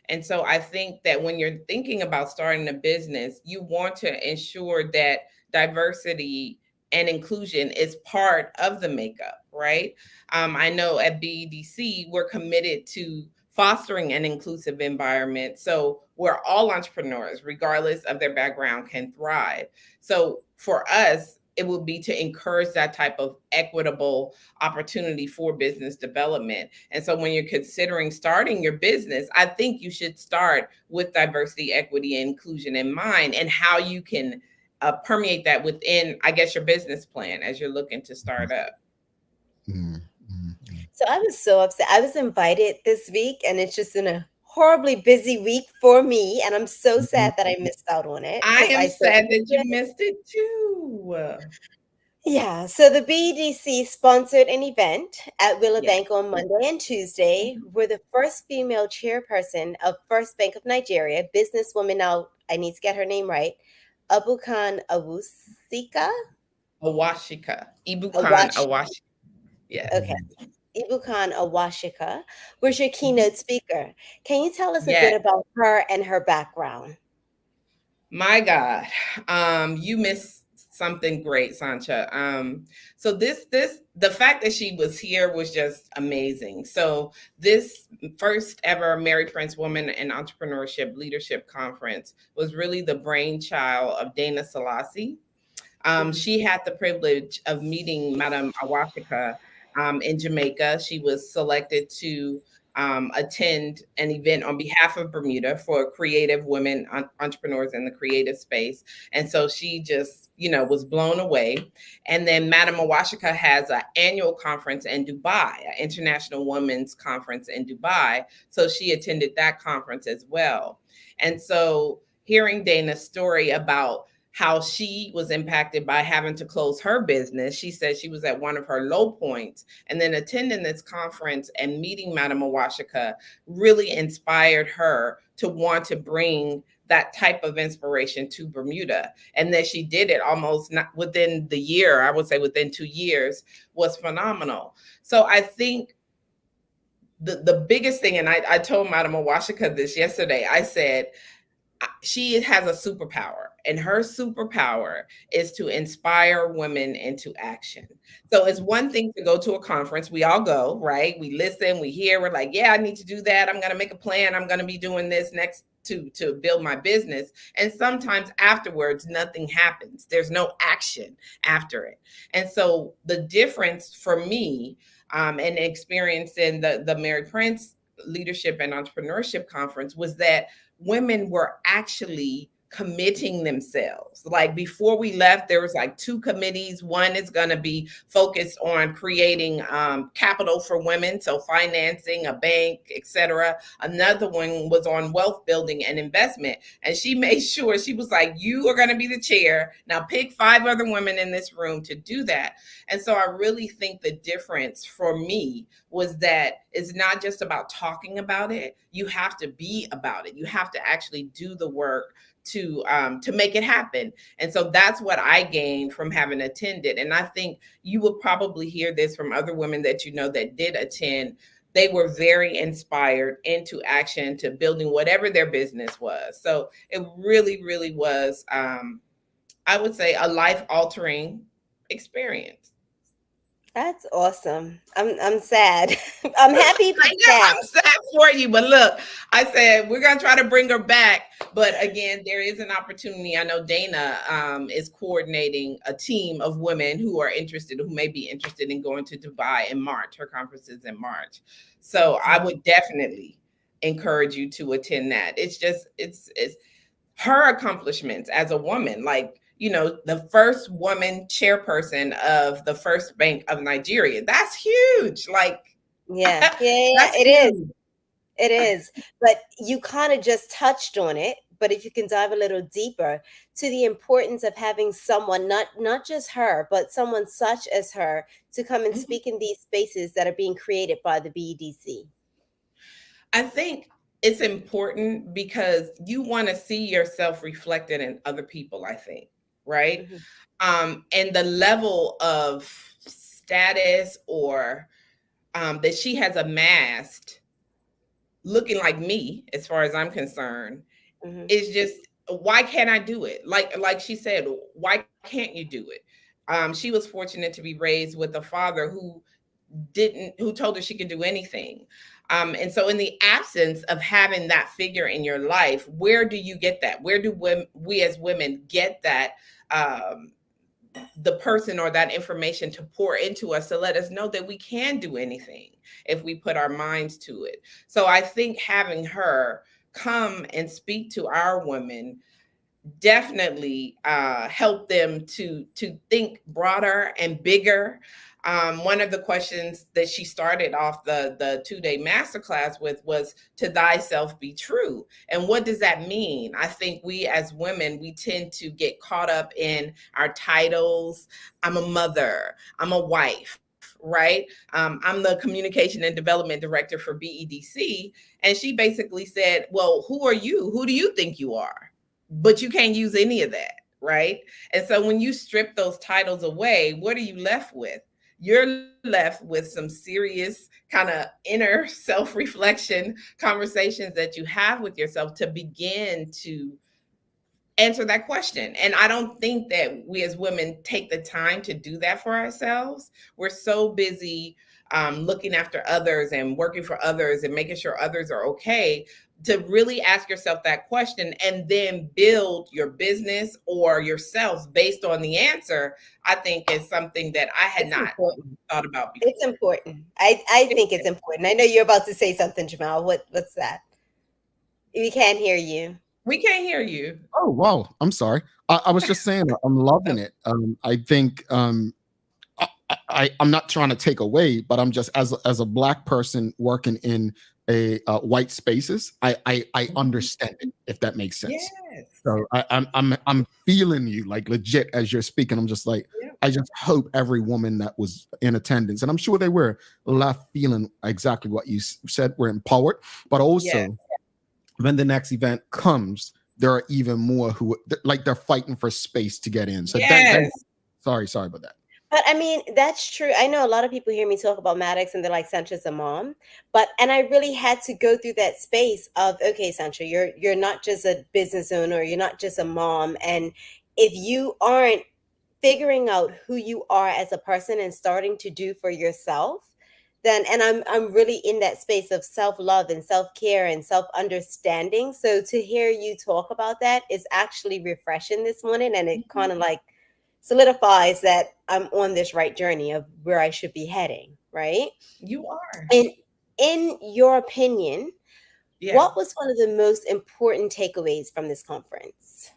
And so I think that when you're thinking about starting a business, you want to ensure that diversity and inclusion is part of the makeup, right? I know at BEDC, we're committed to fostering an inclusive environment so where all entrepreneurs, regardless of their background, can thrive. So for us, it would be to encourage that type of equitable opportunity for business development. And so when you're considering starting your business, I think you should start with diversity, equity, and inclusion in mind and how you can permeate that within, I guess, your business plan as you're looking to start up. So I was so upset. I was invited this week and it's just been a horribly busy week for me. And I'm so sad that I missed out on it. I am sad that you missed it too. Yeah. So the BDC sponsored an event at Willow Bank on Monday and Tuesday. We're the first female chairperson of First Bank of Nigeria, businesswoman. Now I need to get her name right. Ibukan Awashika. Yeah. Okay. Ibukan Awashika was your keynote speaker. Can you tell us a bit about her and her background? My God, you missed something great, Sancha. So the fact that she was here was just amazing. So this first ever Mary Prince Woman in Entrepreneurship Leadership Conference was really the brainchild of Dana Selassie. She had the privilege of meeting Madam Awashika in Jamaica. She was selected to attend an event on behalf of Bermuda for creative women entrepreneurs in the creative space. And so she just, was blown away. And then Madam Awashika has an annual conference in Dubai, an International Women's Conference in Dubai. So she attended that conference as well. And so hearing Dana's story about how she was impacted by having to close her business. She said she was at one of her low points, and then attending this conference and meeting Madam Awashika really inspired her to want to bring that type of inspiration to Bermuda. And that she did it almost not within the year, I would say within 2 years, was phenomenal. So I think the biggest thing, and I told Madam Awashika this yesterday, I said, she has a superpower, and her superpower is to inspire women into action. So it's one thing to go to a conference. We all go, right? We listen, we hear, we're like, yeah, I need to do that. I'm going to make a plan. I'm going to be doing this next to build my business. And sometimes afterwards, nothing happens. There's no action after it. And so the difference for me and experience in the Mary Prince Leadership and Entrepreneurship Conference was that women were actually committing themselves. Like before we left, there was like 2 committees. One is going to be focused on creating capital for women, so financing a bank, etc. Another one was on wealth building and investment. And she made sure, she was like, you are going to be the chair. Now pick 5 other women in this room to do that. And so I really think the difference for me was that it's not just about talking about it. You have to be about it. You have to actually do the work to make it happen. And so that's what I gained from having attended. And I think you will probably hear this from other women that that did attend. They were very inspired into action to building whatever their business was. So it really, really was, I would say, a life-altering experience. That's awesome. I'm sad. I'm happy, but sad. I'm sad for you. But look, I said we're gonna try to bring her back. But again, there is an opportunity. I know Dana is coordinating a team of women who may be interested in going to Dubai in March. Her conference is in March. So I would definitely encourage you to attend that. It's just it's her accomplishments as a woman, like, the first woman chairperson of the first bank of Nigeria. That's huge. Like, yeah, it is. It is. But you kind of just touched on it. But if you can dive a little deeper to the importance of having someone, not just her, but someone such as her to come and speak in these spaces that are being created by the BEDC. I think it's important because you want to see yourself reflected in other people, I think. Right. And the level of status or that she has amassed looking like me, as far as I'm concerned, is just, why can't I do it? Like she said, why can't you do it? She was fortunate to be raised with a father who told her she could do anything. And so in the absence of having that figure in your life, where do you get that? Where do we as women get that, the person or that information to pour into us to let us know that we can do anything if we put our minds to it? So I think having her come and speak to our women definitely help them to think broader and bigger. One of the questions that she started off the 2-day masterclass with was, to thyself be true. And what does that mean? I think we as women, we tend to get caught up in our titles. I'm a mother, I'm a wife, right? I'm the communication and development director for BEDC. And she basically said, well, who are you? Who do you think you are? But you can't use any of that, right? And so when you strip those titles away, what are you left with? You're left with some serious kind of inner self-reflection conversations that you have with yourself to begin to answer that question. And I don't think that we as women take the time to do that for ourselves. We're so busy looking after others and working for others and making sure others are okay. to really ask yourself that question and then build your business or yourself based on the answer, I think is something that I had not thought about before. It's important. I think it's important. I know you're about to say something, Jamal. What's that? We can't hear you. We can't hear you. Oh, wow. I'm sorry. I was just saying I'm loving it. I think I'm not trying to take away, but I'm just as a Black person working in a white spaces, I understand it, if that makes sense. Yes. So I'm feeling you like legit as you're speaking. I'm just like, I just hope every woman that was in attendance, and I'm sure they were, left feeling exactly what you said. We're empowered, but also when the next event comes, there are even more who like they're fighting for space to get in. So sorry about that. But I mean, that's true. I know a lot of people hear me talk about Maddox and they're like, Sancha's a mom. And I really had to go through that space of, okay, Sancha, you're not just a business owner, you're not just a mom. And if you aren't figuring out who you are as a person and starting to do for yourself, then, and I'm really in that space of self-love and self-care and self-understanding. So to hear you talk about that is actually refreshing this morning. And it kind of like solidifies that I'm on this right journey of where I should be heading, right? You are. And in your opinion, what was one of the most important takeaways from this conference?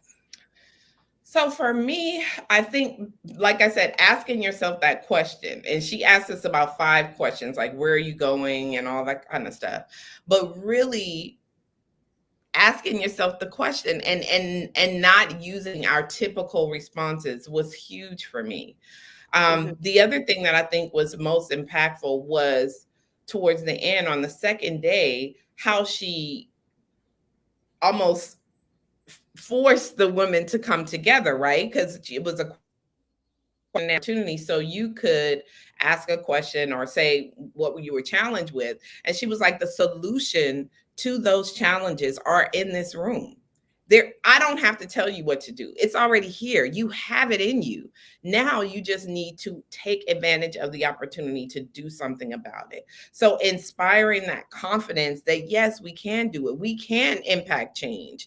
So for me, I think, like I said, asking yourself that question, and she asked us about 5 questions, like where are you going and all that kind of stuff, but really asking yourself the question and not using our typical responses was huge for me. The other thing that I think was most impactful was towards the end on the second day, how she almost forced the women to come together, right? Because it was an opportunity so you could ask a question or say what you were challenged with. And she was like, the solution to those challenges are in this room. I don't have to tell you what to do. It's already here. You have it in you. Now you just need to take advantage of the opportunity to do something about it. So inspiring that confidence that yes, we can do it. We can impact change.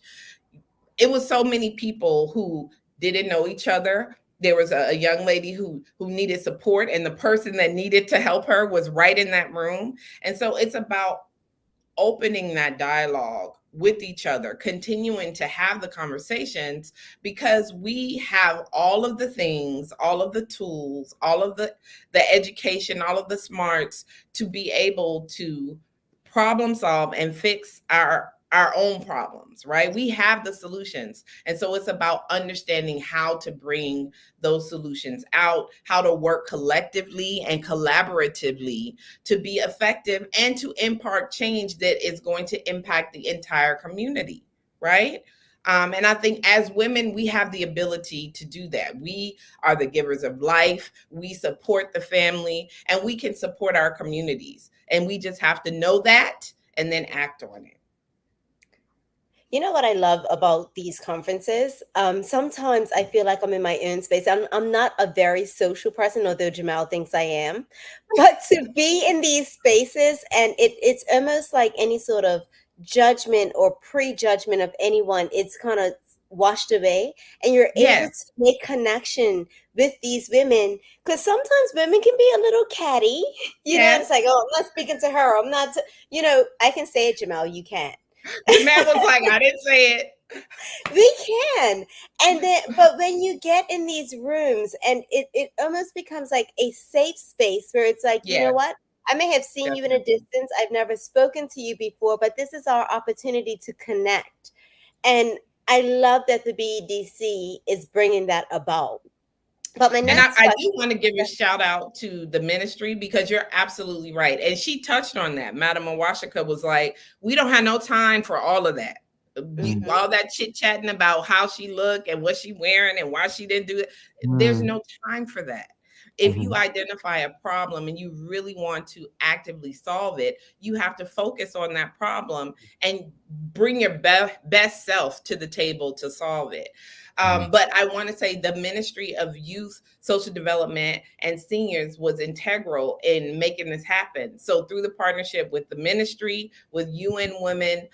It was so many people who didn't know each other. There was a young lady who needed support, and the person that needed to help her was right in that room. And so it's about opening that dialogue with each other, continuing to have the conversations, because we have all of the things, all of the tools, all of the education, all of the smarts to be able to problem solve and fix our own problems, right? We have the solutions. And so it's about understanding how to bring those solutions out, how to work collectively and collaboratively to be effective and to impart change that is going to impact the entire community, right? And I think as women, we have the ability to do that. We are the givers of life. We support the family, and we can support our communities. And we just have to know that and then act on it. You know what I love about these conferences? Sometimes I feel like I'm in my own space. I'm not a very social person, although Jamal thinks I am. But to be in these spaces, and it's almost like any sort of judgment or prejudgment of anyone, it's kind of washed away, and you're able to make connection with these women, because sometimes women can be a little catty. You know, it's like, oh, I'm not speaking to her. I'm not, I can say it, Jamal, you can't. The man was like, I didn't say it. We can. And then, but when you get in these rooms, and it almost becomes like a safe space where it's like, you know what? I may have seen you in a distance. I've never spoken to you before, but this is our opportunity to connect. And I love that the BEDC is bringing that about. But my next I do want to give a shout out to the ministry, because you're absolutely right. And she touched on that. Madam Awashika was like, we don't have no time for all of that. All that chit-chatting about how she looked and what she wearing and why she didn't do it. There's no time for that. if you identify a problem and you really want to actively solve it, you have to focus on that problem and bring your best self to the table to solve it. But I want to say the Ministry of Youth, Social Development, and Seniors was integral in making this happen. So through the partnership with the ministry, with UN Women,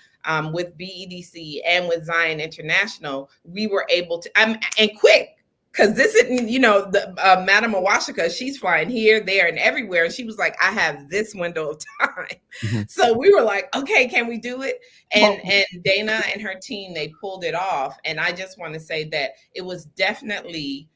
with BEDC, and with Zion International, we were able to, and quick, because this isn't, the Madam Awashika, she's flying here, there, and everywhere. And she was like, I have this window of time. So we were like, okay, can we do it? And Dana and her team, they pulled it off. And I just want to say that it was definitely,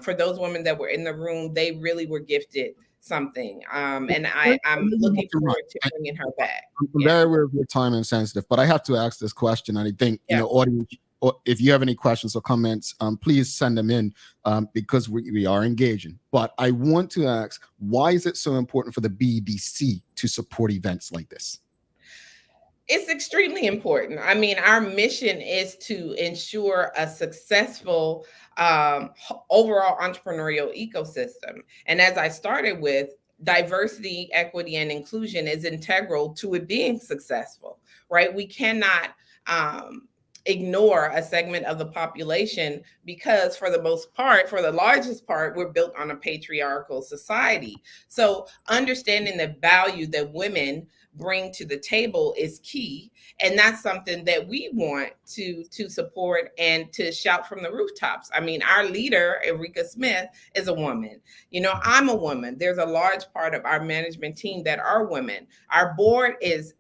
for those women that were in the room, they really were gifted something. And I'm looking forward to bringing her back. I'm very aware of your time and sensitive, but I have to ask this question. And I think, audience, or if you have any questions or comments, please send them in because we are engaging. But I want to ask, why is it so important for the BDC to support events like this? It's extremely important. I mean, our mission is to ensure a successful overall entrepreneurial ecosystem. And as I started with, diversity, equity, and inclusion is integral to it being successful, right? We cannot ignore a segment of the population because for the most part, for the largest part, we're built on a patriarchal society. So understanding the value that women bring to the table is key. And that's something that we want to support and to shout from the rooftops. I mean, our leader, Erika Smith, is a woman. I'm a woman. There's a large part of our management team that are women. Our board is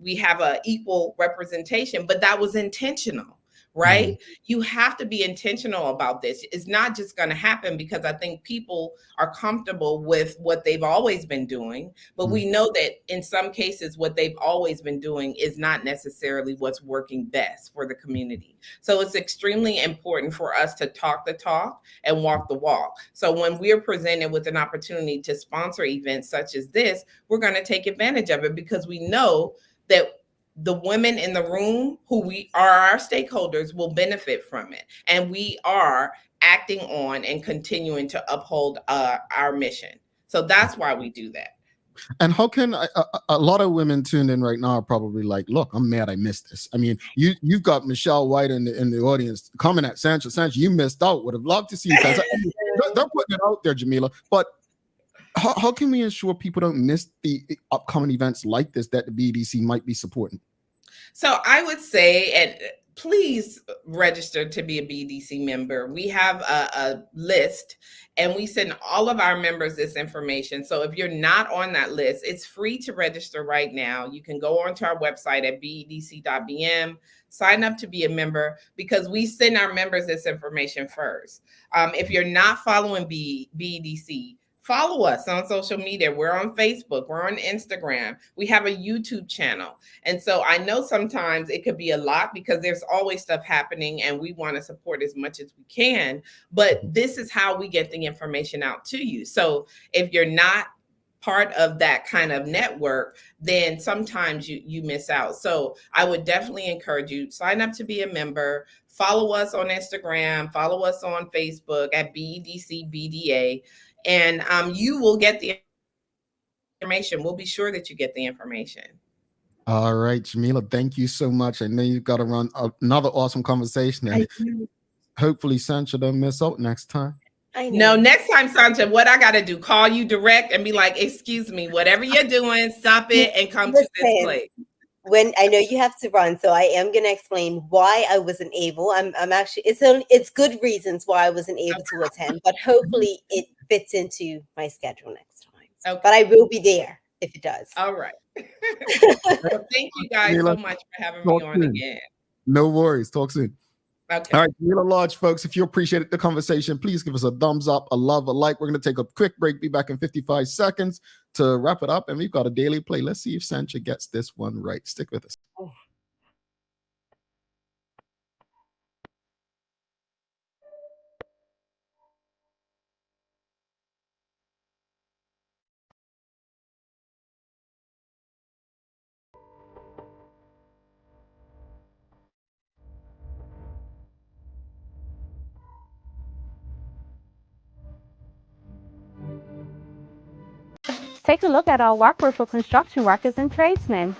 we have an equal representation, but that was intentional. Right? You have to be intentional about this. It's not just going to happen because I think people are comfortable with what they've always been doing. But we know that in some cases, what they've always been doing is not necessarily what's working best for the community. So it's extremely important for us to talk the talk and walk the walk. So when we're presented with an opportunity to sponsor events such as this, we're going to take advantage of it because we know that the women in the room who we are our stakeholders will benefit from it. And we are acting on and continuing to uphold our mission. So that's why we do that. And how can a lot of women tuned in right now are probably like, look, I'm mad I missed this. I mean, you've got Michelle White in the audience coming at Sancha. Sancha, you missed out. Would have loved to see you guys. They're putting it out there, Jamillah. But how can we ensure people don't miss the upcoming events like this that the BDC might be supporting? So I would say, and please register to be a BDC member. We have a list and we send all of our members this information. So if you're not on that list, it's free to register right now. You can go onto our website at bedc.bm, sign up to be a member because we send our members this information first. If you're not following BDC, follow us on social media. We're on Facebook. We're on Instagram. We have a YouTube channel. And so I know sometimes it could be a lot because there's always stuff happening and we want to support as much as we can. But this is how we get the information out to you. So if you're not part of that kind of network, then sometimes you miss out. So I would definitely encourage you, sign up to be a member, follow us on Instagram, follow us on Facebook at BDCBDA. And you will get the information. We'll be sure that you get the information. All right, Jamillah, thank you so much. I know you've got to run another awesome conversation. And hopefully Sancha don't miss out next time. I know. No, next time, Sancha, what I got to do, call you direct and be like, excuse me, whatever you're doing, stop it and come to this place. When I know you have to run, so I am going to explain why I wasn't able. I'm actually, it's good reasons why I wasn't able to attend, but hopefully it fits into my schedule next time. Okay. But I will be there if it does. All right. Well, thank you guys so much for having me on again. No worries. Talk soon. Okay. All right, Jamillah Lodge, folks, if you appreciated the conversation, please give us a thumbs up, a love, a like. We're going to take a quick break, be back in 55 seconds to wrap it up. And we've got a daily play. Let's see if Sancha gets this one right. Stick with us. Oh. take a look at our workwear for construction workers and tradesmen.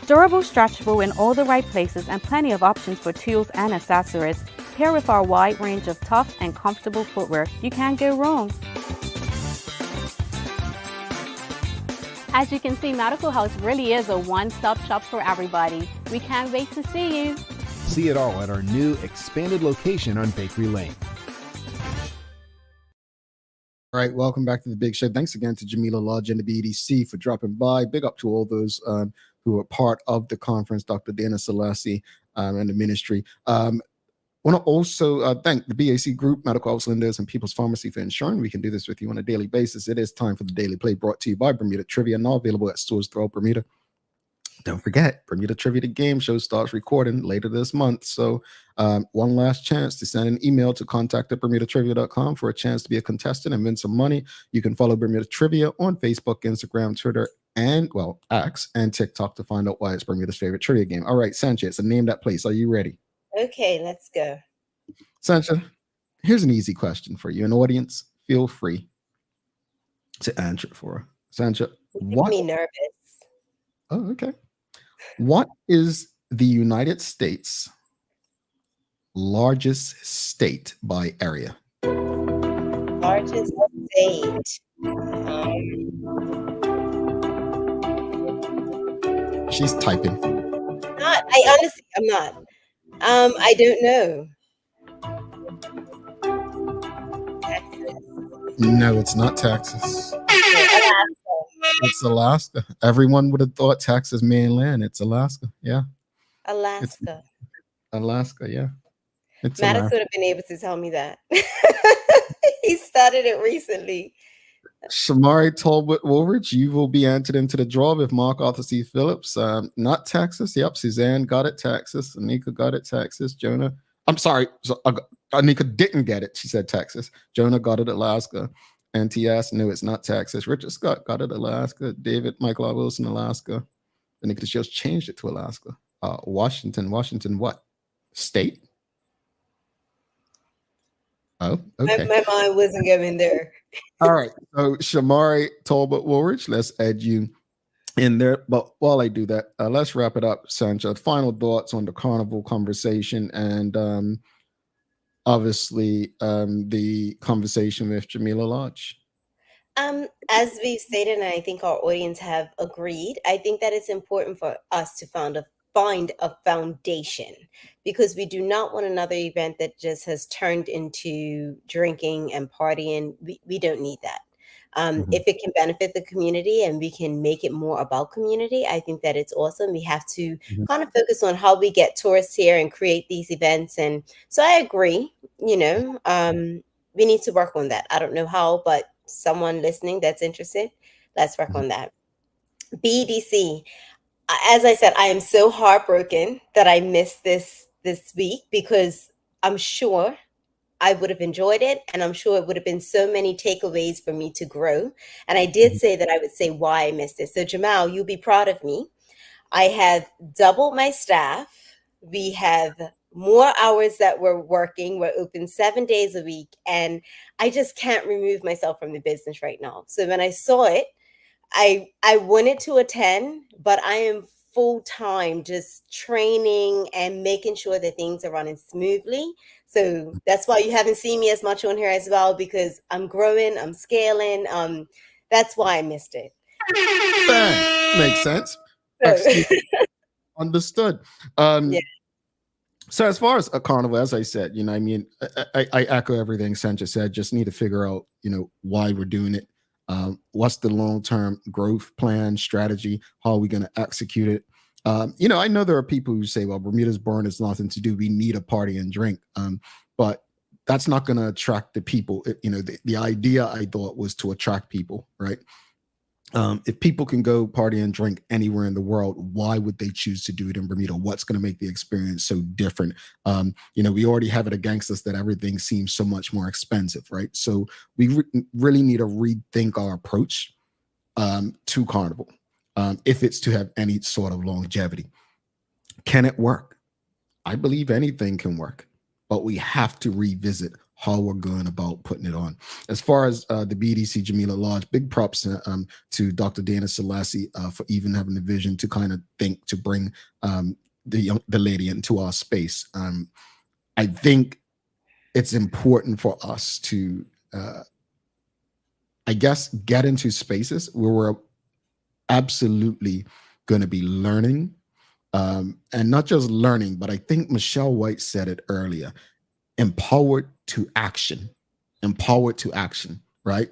Durable, stretchable in all the right places and plenty of options for tools and accessories. Paired with our wide range of tough and comfortable footwear, you can't go wrong. As you can see, Medical House really is a one-stop shop for everybody. We can't wait to see you. See it all at our new expanded location on Bakery Lane. All right, welcome back to the Big Show. Thanks again to Jamillah Lodge and the BDC for dropping by. Big up to all those who are part of the conference, Dr. Dana Selassie and the ministry. Want to also thank the BAC Group, Medical House Lenders, and People's Pharmacy for ensuring we can do this with you on a daily basis. It is time for the Daily Play, brought to you by Bermuda Trivia, now available at stores throughout Bermuda. Don't forget, Bermuda Trivia, the game show, starts recording later this month. So one last chance to send an email to contact@bermudatrivia.com for a chance to be a contestant and win some money. You can follow Bermuda Trivia on Facebook, Instagram, Twitter, and, well, X and TikTok to find out why it's Bermuda's favorite trivia game. All right, Sanchez, name that place. Are you ready? Okay, let's go. Sancha, here's an easy question for you. An audience, feel free to answer it for her. Sancha, what? Me nervous. Oh, okay. What is the United States' largest state by area? Largest state. She's typing. I'm not. I don't know. Texas. No, it's not Texas. It's Alaska. Everyone would have thought Texas mainland. It's Alaska. Yeah. Alaska. Alaska. Yeah. It's Maddox Alaska. would have been able to tell me that. He started it recently. Shamari Talbot Woolridge, you will be entered into the draw with Mark Arthur C. Phillips. Not Texas. Yep. Suzanne got it, Texas. Anika got it, Texas. Jonah. I'm sorry. Anika didn't get it. She said Texas. Jonah got it, Alaska. NTS, no, it's not Texas. Richard Scott got it, Alaska. David Michael R. Wilson, Alaska. Anika just changed it to Alaska. Washington what? State? Oh, okay. My mind wasn't going there. All right. So Shamari Talbot Woolridge, let's add you in there. But while I do that, let's wrap it up, Sancha. Final thoughts on the carnival conversation and obviously the conversation with Jamillah Lodge. As we've stated, and I think our audience have agreed, I think that it's important for us to find a foundation, because we do not want another event that just has turned into drinking and partying. We don't need that. If it can benefit the community and we can make it more about community, I think that it's awesome. We have to kind of focus on how we get tourists here and create these events. And so I agree, we need to work on that. I don't know how, but someone listening that's interested, let's work on that. BDC. As I said, I am so heartbroken that I missed this week, because I'm sure I would have enjoyed it, and I'm sure it would have been so many takeaways for me to grow. And I did say that I would say why I missed it. So Jamal, you'll be proud of me. I have doubled my staff. We have more hours that we're working. We're open 7 days a week, and I just can't remove myself from the business right now. So when I saw it, I wanted to attend, but I am full-time just training and making sure that things are running smoothly. So that's why you haven't seen me as much on here as well, because I'm growing, I'm scaling. That's why I missed it. Makes sense. Excellent. Understood. Yeah. So as far as a carnival, as I said, I echo everything Sancha said. Just need to figure out, why we're doing it. What's the long-term growth plan, strategy? How are we going to execute it? I know there are people who say, well, Bermuda's born, it's nothing to do. We need a party and drink. But that's not going to attract the people. The idea, I thought, was to attract people, right? If people can go party and drink anywhere in the world, why would they choose to do it in Bermuda? What's going to make the experience so different? We already have it against us that everything seems so much more expensive, right? So we really need to rethink our approach to carnival if it's to have any sort of longevity. Can it work? I believe anything can work, but we have to revisit how we're going about putting it on. As far as the BDC Jamillah Lodge, big props to Dr. Dana Selassie for even having the vision to kind of think to bring the lady into our space. I think it's important for us to, I guess, get into spaces where we're absolutely going to be learning, and not just learning, but I think Michelle White said it earlier, empowered to action, right?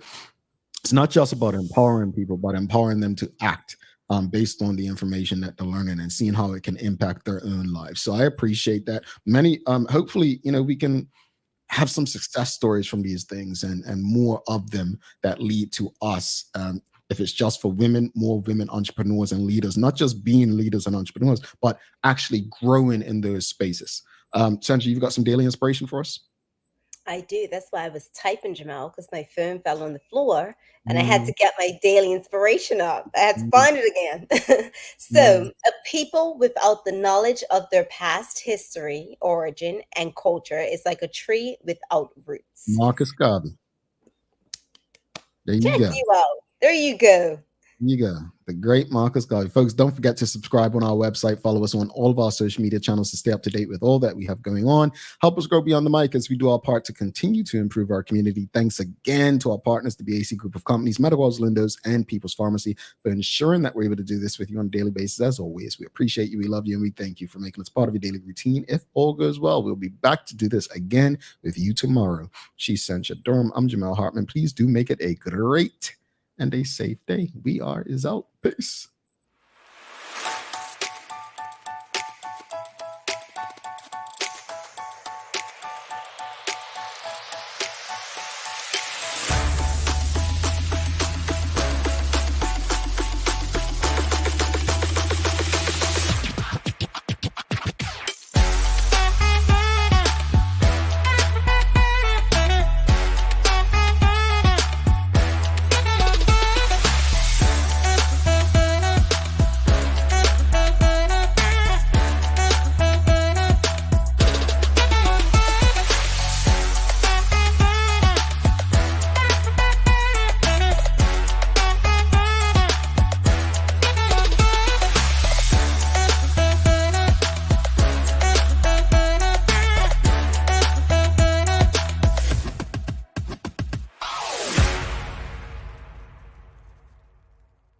It's not just about empowering people, but empowering them to act based on the information that they're learning and seeing how it can impact their own lives. So I appreciate that. Many, hopefully, we can have some success stories from these things and more of them that lead to us. If it's just for women, more women entrepreneurs and leaders, not just being leaders and entrepreneurs, but actually growing in those spaces. Sandra, you've got some daily inspiration for us? I do. That's why I was typing, Jamal, because my phone fell on the floor and I had to get my daily inspiration up. I had to find it again. So, a people without the knowledge of their past history, origin, and culture is like a tree without roots. Marcus Garvey. There you Check go. you out. There you go. You go. The great Marcus Garvey. Folks, don't forget to subscribe on our website. Follow us on all of our social media channels to stay up to date with all that we have going on. Help us grow beyond the mic as we do our part to continue to improve our community. Thanks again to our partners, the BAC Group of Companies, Meadowells Lindos, and People's Pharmacy, for ensuring that we're able to do this with you on a daily basis. As always, we appreciate you, we love you, and we thank you for making us part of your daily routine. If all goes well, we'll be back to do this again with you tomorrow. She's Sancha Durham. I'm Jamal Hartman. Please do make it a great and a safe day. We are is out. Peace.